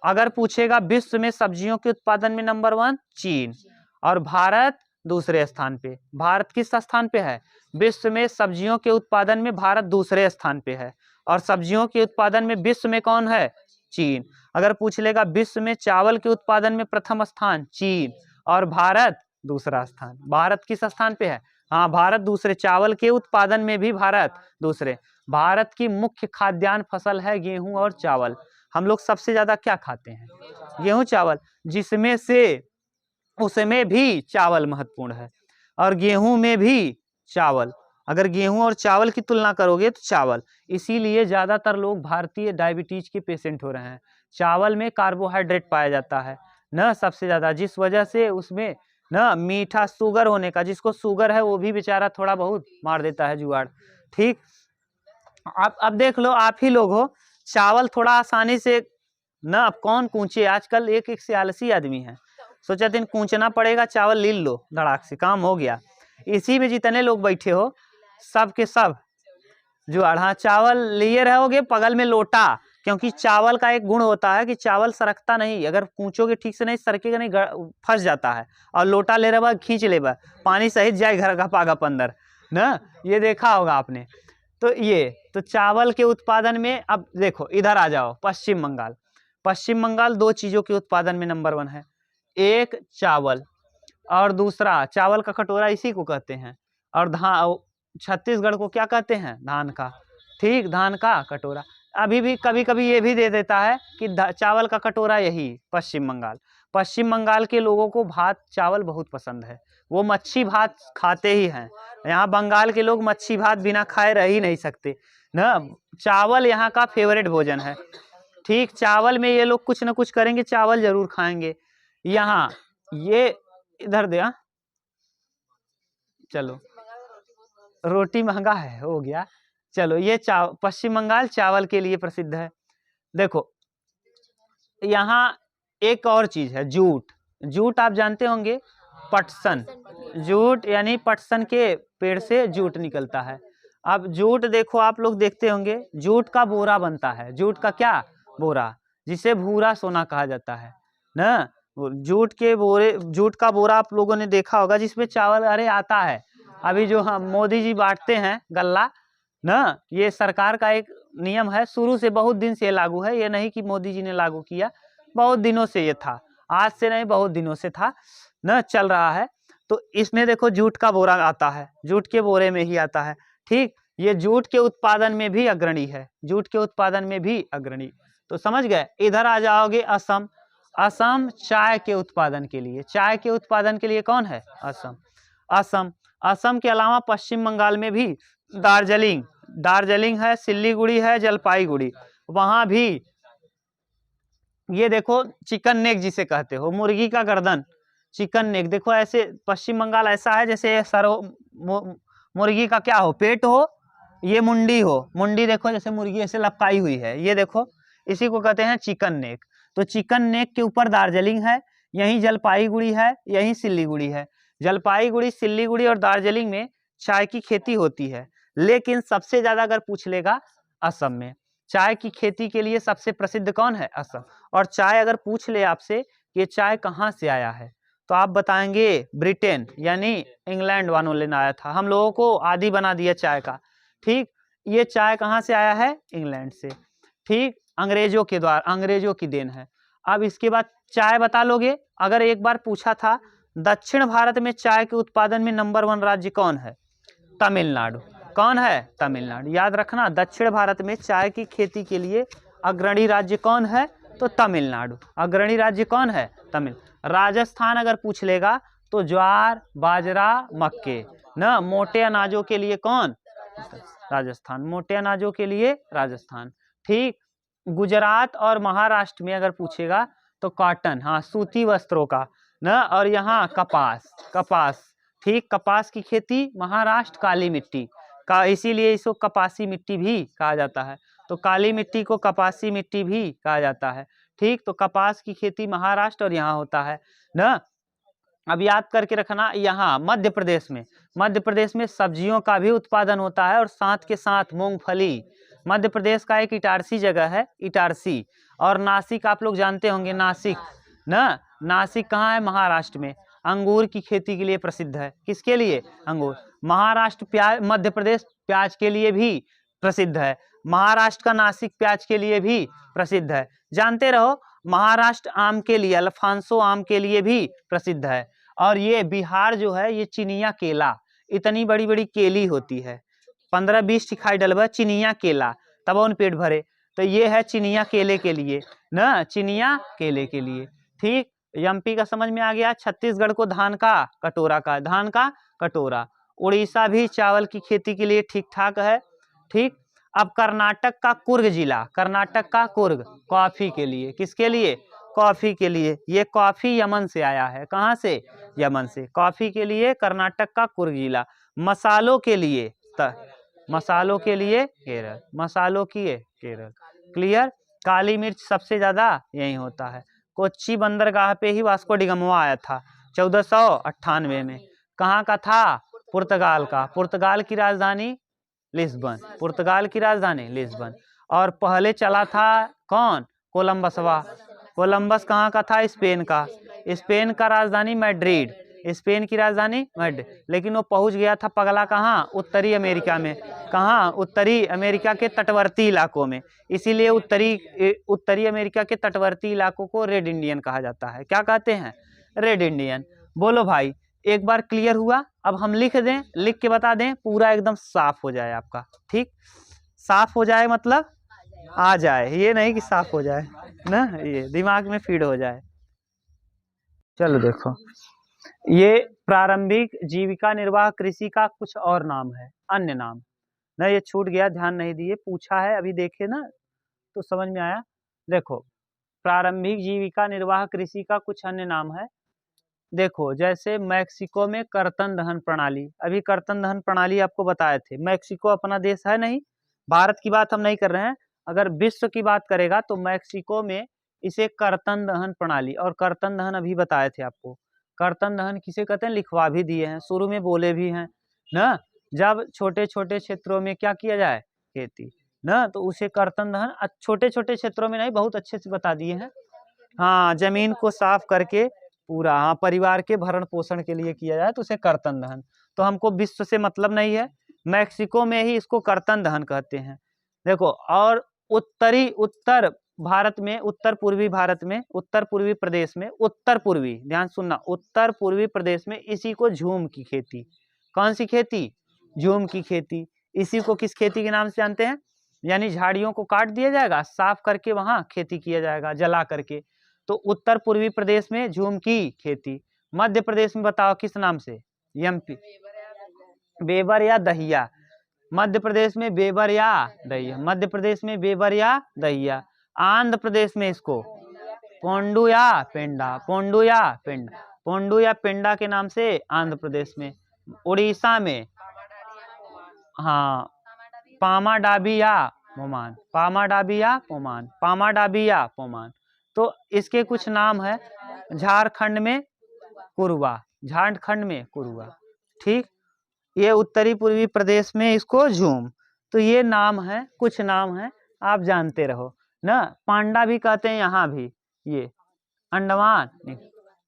अगर पूछेगा विश्व में सब्जियों के उत्पादन में नंबर 1 चीन, और भारत दूसरे स्थान पे। भारत किस स्थान पे है? विश्व में सब्जियों के उत्पादन में भारत दूसरे स्थान पे है, और सब्जियों के उत्पादन में विश्व में कौन है? चीन। अगर पूछ लेगा विश्व में चावल के उत्पादन में प्रथम स्थान चीन, और भारत दूसरा स्थान। भारत किस स्थान पे है? हाँ, भारत दूसरे। चावल के उत्पादन में भी भारत दूसरे। भारत की मुख्य खाद्यान्न फसल है गेहूं और चावल। हम लोग सबसे ज्यादा क्या खाते हैं? गेहूं चावल, जिसमें से उसमें भी चावल महत्वपूर्ण है, और गेहूं में भी चावल। अगर गेहूं और चावल की तुलना करोगे तो चावल, इसीलिए ज्यादातर लोग भारतीय डायबिटीज के पेशेंट हो रहे हैं। चावल में कार्बोहाइड्रेट पाया जाता है न सबसे ज्यादा, जिस वजह से उसमें न मीठा, शुगर होने का, जिसको शुगर है वो भी बेचारा थोड़ा बहुत मार देता है जुगाड़। ठीक, अब देख लो, आप ही लोग हो, चावल थोड़ा आसानी से न, अब कौन कूचे, आजकल एक से आलसी आदमी है, सोचा दिन कूचना पड़ेगा, चावल ले लो, धड़ाक से काम हो गया। इसी में जितने लोग बैठे हो सब के सब जुआड़, हाँ, चावल लिए रहोगे बगल में लोटा, क्योंकि चावल का एक गुण होता है कि चावल सरकता नहीं, अगर कूचोगे ठीक से नहीं सरकेगा नहीं, फंस जाता है। और लोटा ले रहा खींच ले, पानी सहित जाए घर का पागप अंदर ना, ये देखा होगा आपने। तो ये तो चावल के उत्पादन में, अब देखो इधर आ जाओ, पश्चिम बंगाल 2 चीजों के उत्पादन में नंबर 1 है, एक चावल और दूसरा चावल का कटोरा, इसी को कहते हैं। और धान, छत्तीसगढ़ को क्या कहते हैं? धान का। ठीक, धान का कटोरा। अभी भी कभी कभी ये भी दे देता है कि चावल का कटोरा यही पश्चिम बंगाल के लोगों को भात चावल बहुत पसंद है, वो मच्छी भात खाते ही हैं। यहाँ बंगाल के लोग मच्छी भात बिना खाए रह ही नहीं सकते ना, चावल यहाँ का फेवरेट भोजन है। ठीक, चावल में ये लोग कुछ ना कुछ करेंगे, चावल जरूर खाएंगे। यहाँ ये इधर दे, चलो रोटी महंगा है, हो गया। चलो ये पश्चिम बंगाल चावल के लिए प्रसिद्ध है। देखो यहाँ एक और चीज है, जूट आप जानते होंगे, पटसन, जूट यानी पटसन के पेड़ से जूट निकलता है। अब जूट देखो, आप लोग देखते होंगे, जूट का बोरा बनता है, जूट का क्या? बोरा, जिसे भूरा सोना कहा जाता है ना। जूट का बोरा आप लोगों ने देखा होगा जिसमें चावल अरे आता है। अभी जो हम मोदी जी बांटते हैं गल्ला ना, ये सरकार का एक नियम है, शुरू से बहुत दिन से लागू है, ये नहीं कि मोदी जी ने लागू किया, बहुत दिनों से ये था, आज से नहीं बहुत दिनों से था ना, चल रहा है। तो इसमें देखो जूट का बोरा आता है, जूट के बोरे में ही आता है। ठीक, ये जूट के उत्पादन में भी अग्रणी है, जूट के उत्पादन में भी अग्रणी। तो समझ गए। इधर आ जाओगे असम। असम चाय के उत्पादन के लिए, चाय के उत्पादन के लिए कौन है? असम। असम असम के अलावा पश्चिम बंगाल में भी दार्जिलिंग, दार्जिलिंग है, सिल्लीगुड़ी है, जलपाईगुड़ी, वहां भी ये देखो चिकन नेक जिसे कहते हो, मुर्गी का गर्दन, चिकन नेक। देखो ऐसे पश्चिम बंगाल ऐसा है जैसे सर मुर्गी का क्या हो, पेट हो, ये मुंडी हो, मुंडी देखो जैसे मुर्गी ऐसे लपकाई हुई है, ये देखो, इसी को कहते हैं चिकन नेक। तो चिकन नेक के ऊपर दार्जिलिंग है, यहीं जलपाईगुड़ी है, यहीं सिल्लीगुड़ी है। जलपाईगुड़ी, सिल्लीगुड़ी और दार्जिलिंग में चाय की खेती होती है, लेकिन सबसे ज्यादा अगर पूछ लेगा असम में। चाय की खेती के लिए सबसे प्रसिद्ध कौन है? असम। और चाय अगर पूछ ले आपसे कि चाय कहाँ से आया है, तो आप बताएंगे ब्रिटेन, यानी इंग्लैंड वालों ने आया था, हम लोगों को आदी बना दिया चाय का। ठीक, ये चाय कहाँ से आया है? इंग्लैंड से। ठीक, अंग्रेजों के द्वारा, अंग्रेजों की देन है। अब इसके बाद चाय बता लोगे। अगर एक बार पूछा था दक्षिण भारत में चाय के उत्पादन में नंबर 1 राज्य कौन है? तमिलनाडु। कौन है? तमिलनाडु। याद रखना, दक्षिण भारत में चाय की खेती के लिए अग्रणी राज्य कौन है? तो तमिलनाडु। अग्रणी राज्य कौन है? तमिल। राजस्थान अगर पूछ लेगा तो ज्वार, बाजरा, मक्के ना, मोटे अनाजों के लिए कौन? राजस्थान। मोटे अनाजों के लिए राजस्थान। ठीक, गुजरात और महाराष्ट्र में अगर पूछेगा तो कॉटन, हाँ, सूती वस्त्रों का ना, और यहाँ कपास, कपास। ठीक, कपास की खेती महाराष्ट्र, काली मिट्टी का, इसीलिए इसको कपासी मिट्टी भी कहा जाता है। तो काली मिट्टी को कपासी मिट्टी भी कहा जाता है। ठीक, तो कपास की खेती महाराष्ट्र और यहाँ होता है ना। अब याद करके रखना, यहाँ मध्य प्रदेश में, मध्य प्रदेश में सब्जियों का भी उत्पादन होता है और साथ के साथ मूंगफली। मध्य प्रदेश का एक इटारसी जगह है, इटारसी। और नासिक आप लोग जानते होंगे, नासिक ना, नासिक कहाँ है? महाराष्ट्र में। अंगूर की खेती के लिए प्रसिद्ध है। किसके लिए? अंगूर। महाराष्ट्र प्याज, मध्य प्रदेश प्याज के लिए भी प्रसिद्ध है। महाराष्ट्र का नासिक प्याज के लिए भी प्रसिद्ध है। जानते रहो, महाराष्ट्र आम के लिए, अल्फांसो आम के लिए भी प्रसिद्ध है। और ये बिहार जो है, ये चिनिया केला, इतनी बड़ी बड़ी केली होती है, 15-20 दिखाई डलवा चिनिया केला, तब उन पेट भरे। तो ये है चिनिया केले के लिए ना, चिनिया केले के लिए। ठीक, एमपी का समझ में आ गया। छत्तीसगढ़ को धान का कटोरा का, धान का कटोरा। उड़ीसा भी चावल की खेती के लिए ठीक ठाक है। ठीक, अब कर्नाटक का कुर्ग जिला, कर्नाटक का कुर्ग, कॉफी के लिए। किसके लिए? कॉफी के लिए। ये कॉफी यमन से आया है। कहाँ से? यमन से। कॉफी के लिए कर्नाटक का कुर्ग जिला। मसालों के लिए मसालों के लिए केरल, मसालों की केरल। क्लियर। काली मिर्च सबसे ज्यादा यही होता है। कोच्चि बंदरगाह पे ही वास्को डिगामा आया था 1498 में। कहाँ का था? पुर्तगाल का। पुर्तगाल की राजधानी लिस्बन, पुर्तगाल की राजधानी लिस्बन। और पहले चला था कौन? कोलंबसवा। कोलंबस कहाँ का था? स्पेन का। स्पेन का राजधानी मैड्रिड, स्पेन की राजधानी मैड्रिड। लेकिन वो पहुंच गया था पगला कहाँ? उत्तरी अमेरिका में। कहाँ? उत्तरी अमेरिका के तटवर्ती इलाकों में। इसीलिए उत्तरी अमेरिका के तटवर्ती इलाकों को रेड इंडियन कहा जाता है। क्या कहते हैं? Red Indian. बोलो भाई, एक बार क्लियर हुआ? अब हम लिख दें, लिख के बता दें, पूरा एकदम साफ हो जाए आपका। ठीक, साफ हो जाए मतलब आ जाए, ये नहीं कि साफ हो जाए ना, ये दिमाग में फीड हो जाए। चलो देखो, ये प्रारंभिक जीविका निर्वाह कृषि का कुछ और नाम है, अन्य नाम ना, ये छूट गया, ध्यान नहीं दिए, पूछा है अभी, देखे ना तो समझ में आया। देखो, प्रारंभिक जीविका निर्वाह कृषि का कुछ अन्य नाम है। देखो, जैसे मैक्सिको में कर्तन दहन प्रणाली, अभी कर्तन दहन प्रणाली आपको बताए थे। मैक्सिको अपना देश है नहीं, भारत की बात हम नहीं कर रहे हैं, अगर विश्व की बात करेगा तो मैक्सिको में इसे कर्तन दहन प्रणाली, और कर्तन दहन अभी बताए थे आपको। कर्तन दहन किसे कहते हैं? लिखवा भी दिए हैं, शुरू में बोले भी हैं ना। जब छोटे छोटे क्षेत्रों में क्या किया जाए? खेती ना, तो उसे कर्तन दहन, छोटे छोटे क्षेत्रों में नहीं, बहुत अच्छे से बता दिए हैं। हाँ, जमीन को साफ करके पूरा, हाँ, परिवार के भरण पोषण के लिए किया जाए तो उसे कर्तन दहन। तो हमको विश्व से मतलब नहीं है, मैक्सिको में ही इसको कर्तन दहन कहते हैं। देखो, और उत्तर भारत में, उत्तर पूर्वी भारत में, उत्तर पूर्वी प्रदेश में, उत्तर पूर्वी, ध्यान सुनना, उत्तर पूर्वी प्रदेश में इसी को झूम की खेती, कौन सी खेती? झूम की खेती। इसी को किस खेती के नाम से जानते हैं? यानी झाड़ियों को काट दिया जाएगा, साफ करके वहां खेती किया जाएगा जला करके। तो उत्तर पूर्वी प्रदेश में झूम की खेती। मध्य प्रदेश में बताओ किस नाम से? एमपी, बेबर या दहिया। मध्य प्रदेश में बेबर या दहिया, मध्य प्रदेश में बेबर या दहिया। आंध्र प्रदेश में इसको पोंडू या पेंडा, पोंडू या पेंडा, पोंडू या पेंडा के नाम से आंध्र प्रदेश में। उड़ीसा में, हाँ, पामाडाबी या पोमान, पामाडाबी या पोमान, पामाडाबी या पोमान। तो इसके कुछ नाम है। झारखंड में कुरुआ, झारखंड में कुरुआ, ठीक। ये उत्तरी पूर्वी प्रदेश में इसको झूम। तो ये नाम है, कुछ नाम है, आप जानते रहो ना। पांडा भी कहते हैं यहाँ भी, ये अंडमान,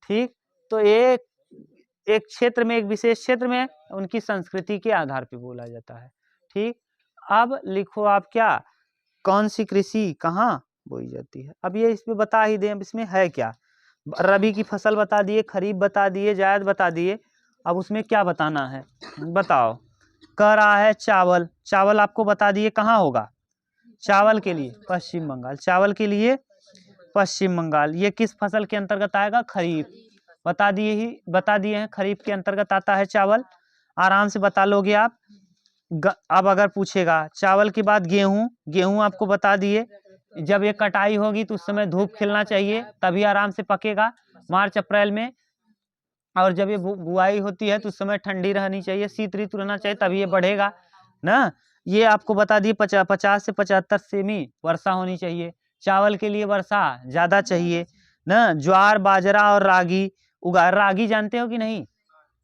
ठीक। तो एक क्षेत्र में, एक विशेष क्षेत्र में उनकी संस्कृति के आधार पर बोला जाता है, ठीक। अब लिखो आप क्या, कौन सी कृषि कहाँ बोई जाती है। अब ये इसमें बता ही दें, अब इसमें है क्या। रबी की फसल बता दिए, खरीफ बता दिए, जायद बता दिए। अब उसमें क्या बताना है बताओ। कह रहा है चावल, चावल आपको बता दिए कहाँ होगा। चावल के लिए पश्चिम बंगाल, चावल के लिए पश्चिम बंगाल। ये किस फसल के अंतर्गत आएगा? खरीफ। बता दिए हैं, खरीफ के अंतर्गत आता है चावल, आराम से बता लोगे आप। अब अगर पूछेगा चावल के बाद गेहूं, गेहूं आपको बता दिए, जब ये कटाई होगी तो उस समय धूप खिलना चाहिए, तभी आराम से पकेगा, मार्च अप्रैल में। और जब ये बुआई होती है तो उस समय ठंडी रहनी चाहिए, शीत ऋतु रहना चाहिए, तभी ये बढ़ेगा ना। ये आपको बता दिए 50 से 75 सेमी वर्षा होनी चाहिए। चावल के लिए वर्षा ज्यादा चाहिए ना। ज्वार, बाजरा और रागी रागी जानते हो कि नहीं?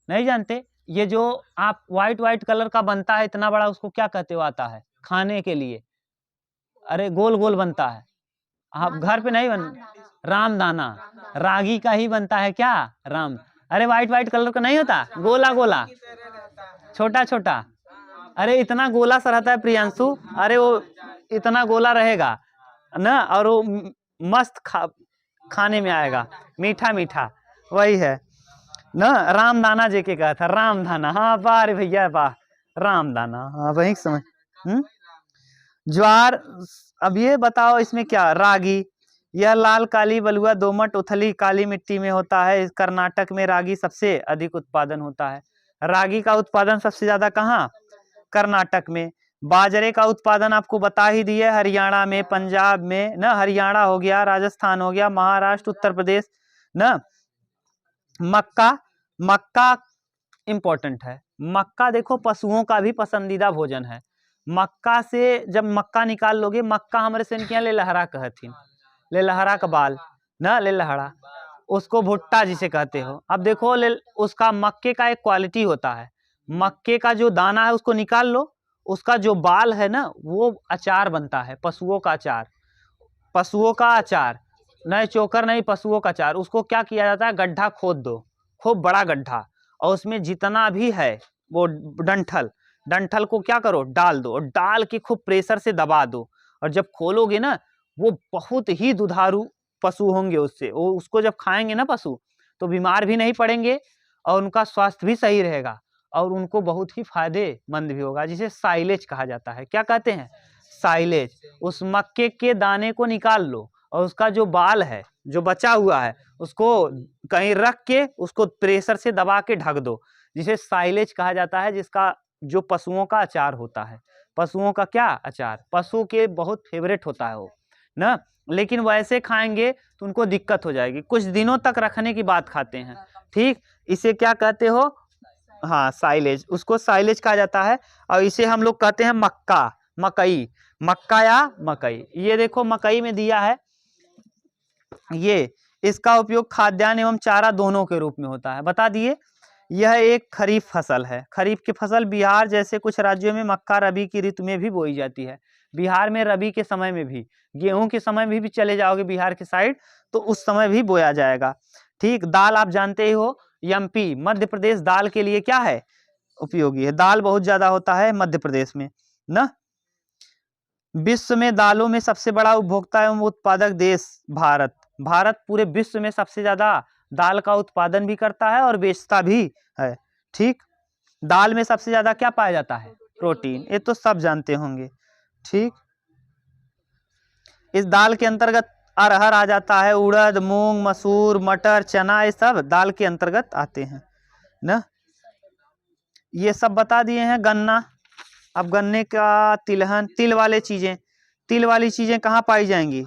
नहीं जानते? ये जो आप व्हाइट कलर का बनता है इतना बड़ा, उसको क्या कहते हो? आता है खाने के लिए, अरे गोल गोल बनता है, आप घर पे नहीं बन, रामदाना, रागी का ही बनता है क्या? राम, अरे व्हाइट कलर का नहीं होता, गोला गोला, छोटा छोटा, अरे इतना गोला सा रहता है प्रियांशु, अरे वो इतना गोला रहेगा ना, और वो मस्त खाने में आएगा, मीठा मीठा, वही है ना। रामदाना जेके कहा था, रामदाना, हाँ वाह रे भैया वाह, रामदाना, हाँ वही समझ। ज्वार, अब ये बताओ इसमें क्या? रागी, यह लाल काली बलुआ दोमट उथली काली मिट्टी में होता है। कर्नाटक में रागी सबसे अधिक उत्पादन होता है। रागी का उत्पादन सबसे ज्यादा कहाँ? कर्नाटक में। बाजरे का उत्पादन आपको बता ही दिया, हरियाणा में, पंजाब में ना, हरियाणा हो गया, राजस्थान हो गया, महाराष्ट्र, उत्तर प्रदेश ना। मक्का, मक्का इंपॉर्टेंट है। मक्का देखो पशुओं का भी पसंदीदा भोजन है। मक्का से जब मक्का निकाल लोगे, मक्का हमारे सेनकिया ले लहरा कहथिन, ले लहरा का बाल ना, ले लहरा, उसको भुट्टा जिसे कहते हो। अब देखो उसका मक्के का एक क्वालिटी होता है, मक्के का जो दाना है उसको निकाल लो, उसका जो बाल है ना वो अचार बनता है, पशुओं का अचार, पशुओं का अचार, नहीं चोकर नहीं, पशुओं का अचार। उसको क्या किया जाता है? गड्ढा खोद दो, खूब बड़ा गड्ढा, और उसमें जितना भी है वो डंठल को क्या करो? डाल दो, और डाल के खूब प्रेशर से दबा दो, और जब खोलोगे ना वो बहुत ही दुधारू पशु होंगे, उससे वो उसको जब खाएंगे ना पशु तो बीमार भी नहीं पड़ेंगे, और उनका स्वास्थ्य भी सही रहेगा, और उनको बहुत ही फायदेमंद भी होगा, जिसे साइलेज कहा जाता है। क्या कहते हैं? साइलेज। उस मक्के के दाने को निकाल लो, और उसका जो बाल है जो बचा हुआ है उसको कहीं रख के उसको प्रेशर से दबा के ढक दो, जिसे साइलेज कहा जाता है, जिसका जो पशुओं का अचार होता है। पशुओं का क्या अचार? पशु के बहुत फेवरेट होता है वो ना, लेकिन वैसे खाएंगे तो उनको दिक्कत हो जाएगी, कुछ दिनों तक रखने की बात खाते हैं, ठीक। इसे क्या कहते हो? हाँ साइलेज, उसको साइलेज कहा जाता है। और इसे हम लोग कहते हैं मक्का, मकई, मक्का या मकई। ये देखो मकई में दिया है, ये इसका उपयोग खाद्यान्न एवं चारा दोनों के रूप में होता है, बता दिए। यह एक खरीफ फसल है। खरीफ की फसल बिहार जैसे कुछ राज्यों में मक्का रबी की ऋतु में भी बोई जाती है। बिहार में रबी के समय में भी, गेहूं के समय में भी चले जाओगे बिहार के साइड तो उस समय भी बोया जाएगा। ठीक, दाल आप जानते ही हो, एमपी मध्य प्रदेश दाल के लिए क्या है, उपयोगी है, दाल बहुत ज्यादा होता है मध्य प्रदेश में ना। विश्व में दालों में सबसे बड़ा उपभोक्ता एवं उत्पादक देश भारत। भारत पूरे विश्व में सबसे ज्यादा दाल का उत्पादन भी करता है और बेचता भी है। ठीक, दाल में सबसे ज्यादा क्या पाया जाता है, प्रोटीन, ये तो सब जानते होंगे। ठीक, इस दाल के अंतर्गत अरहर आ जाता है, उड़द, मूंग, मसूर, मटर, चना, ये सब दाल के अंतर्गत आते हैं ना। ये सब बता दिए हैं। गन्ना, अब गन्ने का तिलहन, तिल वाले चीजें, तिल वाली चीजें कहाँ पाई जाएंगी,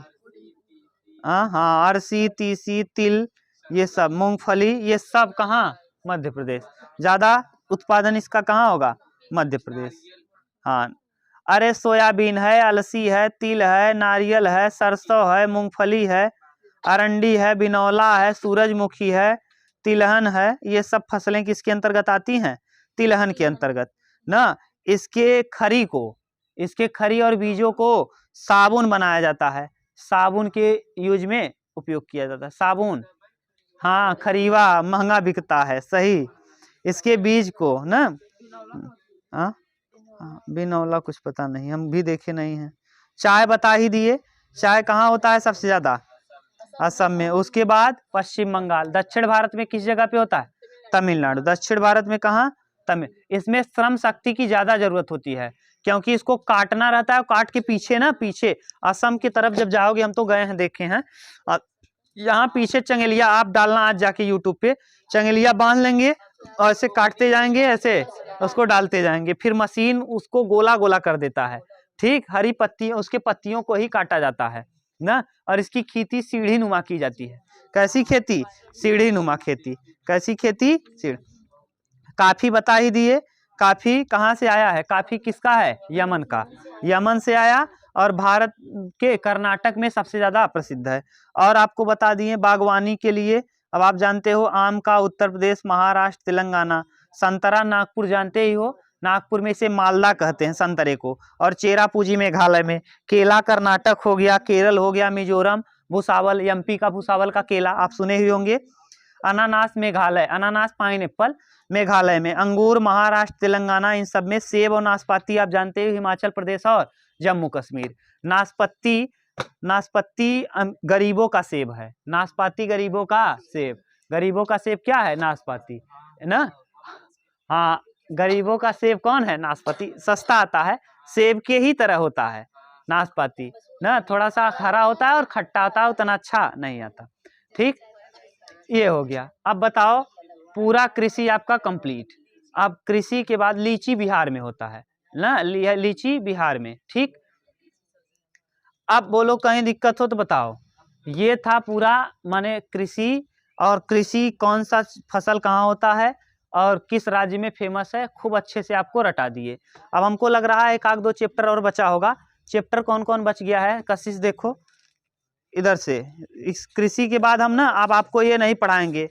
हाँ, अरसी, तीसी, तिल, ये सब, मूंगफली, ये सब कहाँ, मध्य प्रदेश। ज्यादा उत्पादन इसका कहाँ होगा, मध्य प्रदेश। हाँ, अरे सोयाबीन है, अलसी है, तिल है, नारियल है, सरसों है, मूंगफली है, अरंडी है, बिनौला है, सूरजमुखी है, तिलहन है, ये सब फसलें किसके अंतर्गत आती हैं, तिलहन के अंतर्गत ना। इसके खरी को, इसके खरी और बीजों को साबुन बनाया जाता है, साबुन के यूज में उपयोग किया जाता है, साबुन, हाँ, खरीवा महंगा बिकता है, सही। इसके बीज को ना, हाँ, बिनौला कुछ पता नहीं, हम भी देखे नहीं हैं। चाय बता ही दिए, चाय कहाँ होता है सबसे ज्यादा, असम में। उसके बाद पश्चिम बंगाल। दक्षिण भारत में किस जगह पे होता है, तमिलनाडु। दक्षिण भारत में कहाँ, तमिल। इसमें श्रम शक्ति की ज्यादा जरूरत होती है क्योंकि इसको काटना रहता है, काट के पीछे ना, पीछे असम की तरफ जब जाओगे, हम तो गए हैं, देखे हैं, यहाँ पीछे चंगेलिया आप डालना, आज जाके यूट्यूब पे चंगेलिया बांध लेंगे और ऐसे काटते जाएंगे, ऐसे उसको डालते जाएंगे, फिर मशीन उसको गोला गोला कर देता है। ठीक, हरी पत्तियों, उसके पत्तियों को ही काटा जाता है ना। और इसकी खेती सीढ़ी नुमा की जाती है। कैसी खेती, सीढ़ी नुमा खेती। कैसी खेती, सीढ़ी। काफी बता ही दिए, काफी कहाँ से आया है, काफी किसका है, यमन का, यमन से आया और भारत के कर्नाटक में सबसे ज्यादा प्रसिद्ध है। और आपको बता दिए बागवानी के लिए, अब आप जानते हो आम का उत्तर प्रदेश, महाराष्ट्र, तेलंगाना। संतरा नागपुर जानते ही हो, नागपुर में इसे मालदा कहते हैं संतरे को। और चेरापूंजी मेघालय में। केला कर्नाटक हो गया, केरल हो गया, मिजोरम, भुसावल, एमपी का भुसावल का केला आप सुने ही होंगे। अनानास मेघालय, अनानास पाइनएप्पल मेघालय में। अंगूर महाराष्ट्र, तेलंगाना, इन सब में। सेब और नाशपाती आप जानते हो हिमाचल प्रदेश और जम्मू कश्मीर। नाशपाती, नाशपाती गरीबों का सेब है, नाशपाती गरीबों का सेब। गरीबों का सेब क्या है, नाशपाती, है ना। हाँ, गरीबों का सेब कौन है, नाशपाती। सस्ता आता है, सेब के ही तरह होता है नाशपाती ना, थोड़ा सा हरा होता है और खट्टा होता है, उतना अच्छा नहीं आता। ठीक, ये हो गया। अब बताओ, पूरा कृषि आपका कंप्लीट। अब कृषि के बाद लीची बिहार में होता है ना, लीची बिहार में। ठीक, अब बोलो कहीं दिक्कत हो तो बताओ। ये था पूरा माने कृषि, और कृषि कौन सा फसल कहाँ होता है और किस राज्य में फेमस है, खूब अच्छे से आपको रटा दिए। अब हमको लग रहा है एक आध दो चैप्टर और बचा होगा। चैप्टर कौन कौन बच गया है, कशिश देखो इधर से। इस कृषि के बाद हम ना, अब आपको ये नहीं पढ़ाएंगे,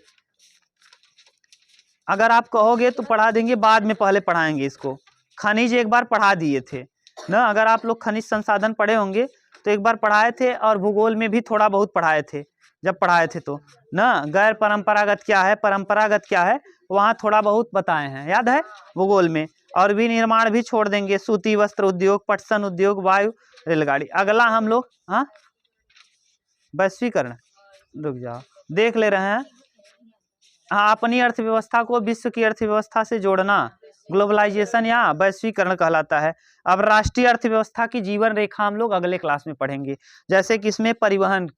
अगर आप कहोगे तो पढ़ा देंगे, बाद में पहले पढ़ाएंगे इसको। खनिज एक बार पढ़ा दिए थे ना, अगर आप लोग खनिज संसाधन पढ़े होंगे तो एक बार पढ़ाए थे, और भूगोल में भी थोड़ा बहुत पढ़ाए थे जब पढ़ाए थे तो ना। गैर परंपरागत क्या है, परंपरागत क्या है, वहाँ थोड़ा बहुत बताए हैं, याद है भूगोल में। और भी निर्माण भी छोड़ देंगे, सूती वस्त्र उद्योग, पटसन उद्योग, वायु, रेलगाड़ी। अगला हम लोग, हाँ, वैश्वीकरण, रुक जाओ देख ले रहे हैं। हाँ, अपनी अर्थव्यवस्था को विश्व की अर्थव्यवस्था से जोड़ना, ग्लोबलाइजेशन या वैश्वीकरण कहलाता है। अब राष्ट्रीय अर्थव्यवस्था की जीवन रेखा हम लोग अगले क्लास में पढ़ेंगे। जैसे कि इसमें परिवहन,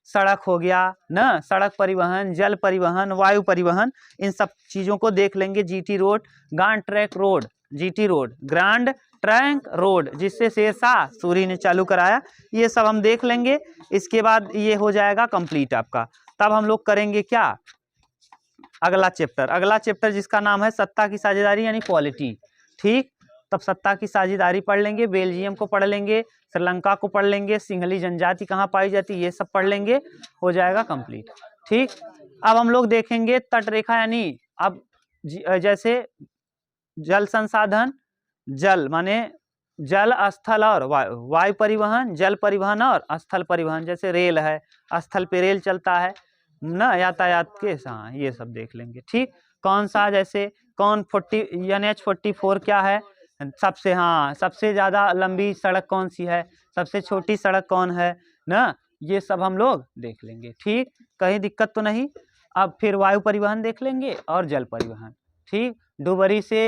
सड़क हो गया ना, सड़क परिवहन, जल परिवहन, वायु परिवहन, इन सब चीजों को देख लेंगे। GT road, grand trunk road, GT road, grand trunk road, जिससे शेरशाह सूरी ने चालू कराया, ये सब हम देख लेंगे। इसके बाद ये हो जाएगा कंप्लीट आपका। तब हम लोग करेंगे क्या, अगला चैप्टर, अगला चैप्टर जिसका नाम है सत्ता की साझेदारी यानी पॉलिटी। ठीक, तब सत्ता की साझेदारी पढ़ लेंगे, बेल्जियम को पढ़ लेंगे, श्रीलंका को पढ़ लेंगे, सिंहली जनजाति कहाँ पाई जाती है, ये सब पढ़ लेंगे, हो जाएगा कंप्लीट। ठीक, अब हम लोग देखेंगे तटरेखा, यानी अब जैसे जल संसाधन, जल माने जल स्थल और वायु परिवहन, जल परिवहन और स्थल परिवहन, जैसे रेल है, स्थल पे रेल चलता है ना, यातायात के, हाँ ये सब देख लेंगे। ठीक, कौन सा, जैसे कौन 40 NH44 क्या है, सबसे, हाँ सबसे ज़्यादा लंबी सड़क कौन सी है, सबसे छोटी सड़क कौन है ना, ये सब हम लोग देख लेंगे। ठीक, कहीं दिक्कत तो नहीं। अब फिर वायु परिवहन देख लेंगे और जल परिवहन। ठीक, डुबरी से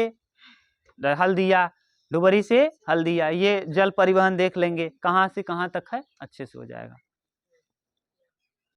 हल्दिया, डुबरी से हल्दिया, ये जल परिवहन देख लेंगे, कहाँ से कहाँ तक है, अच्छे से हो जाएगा।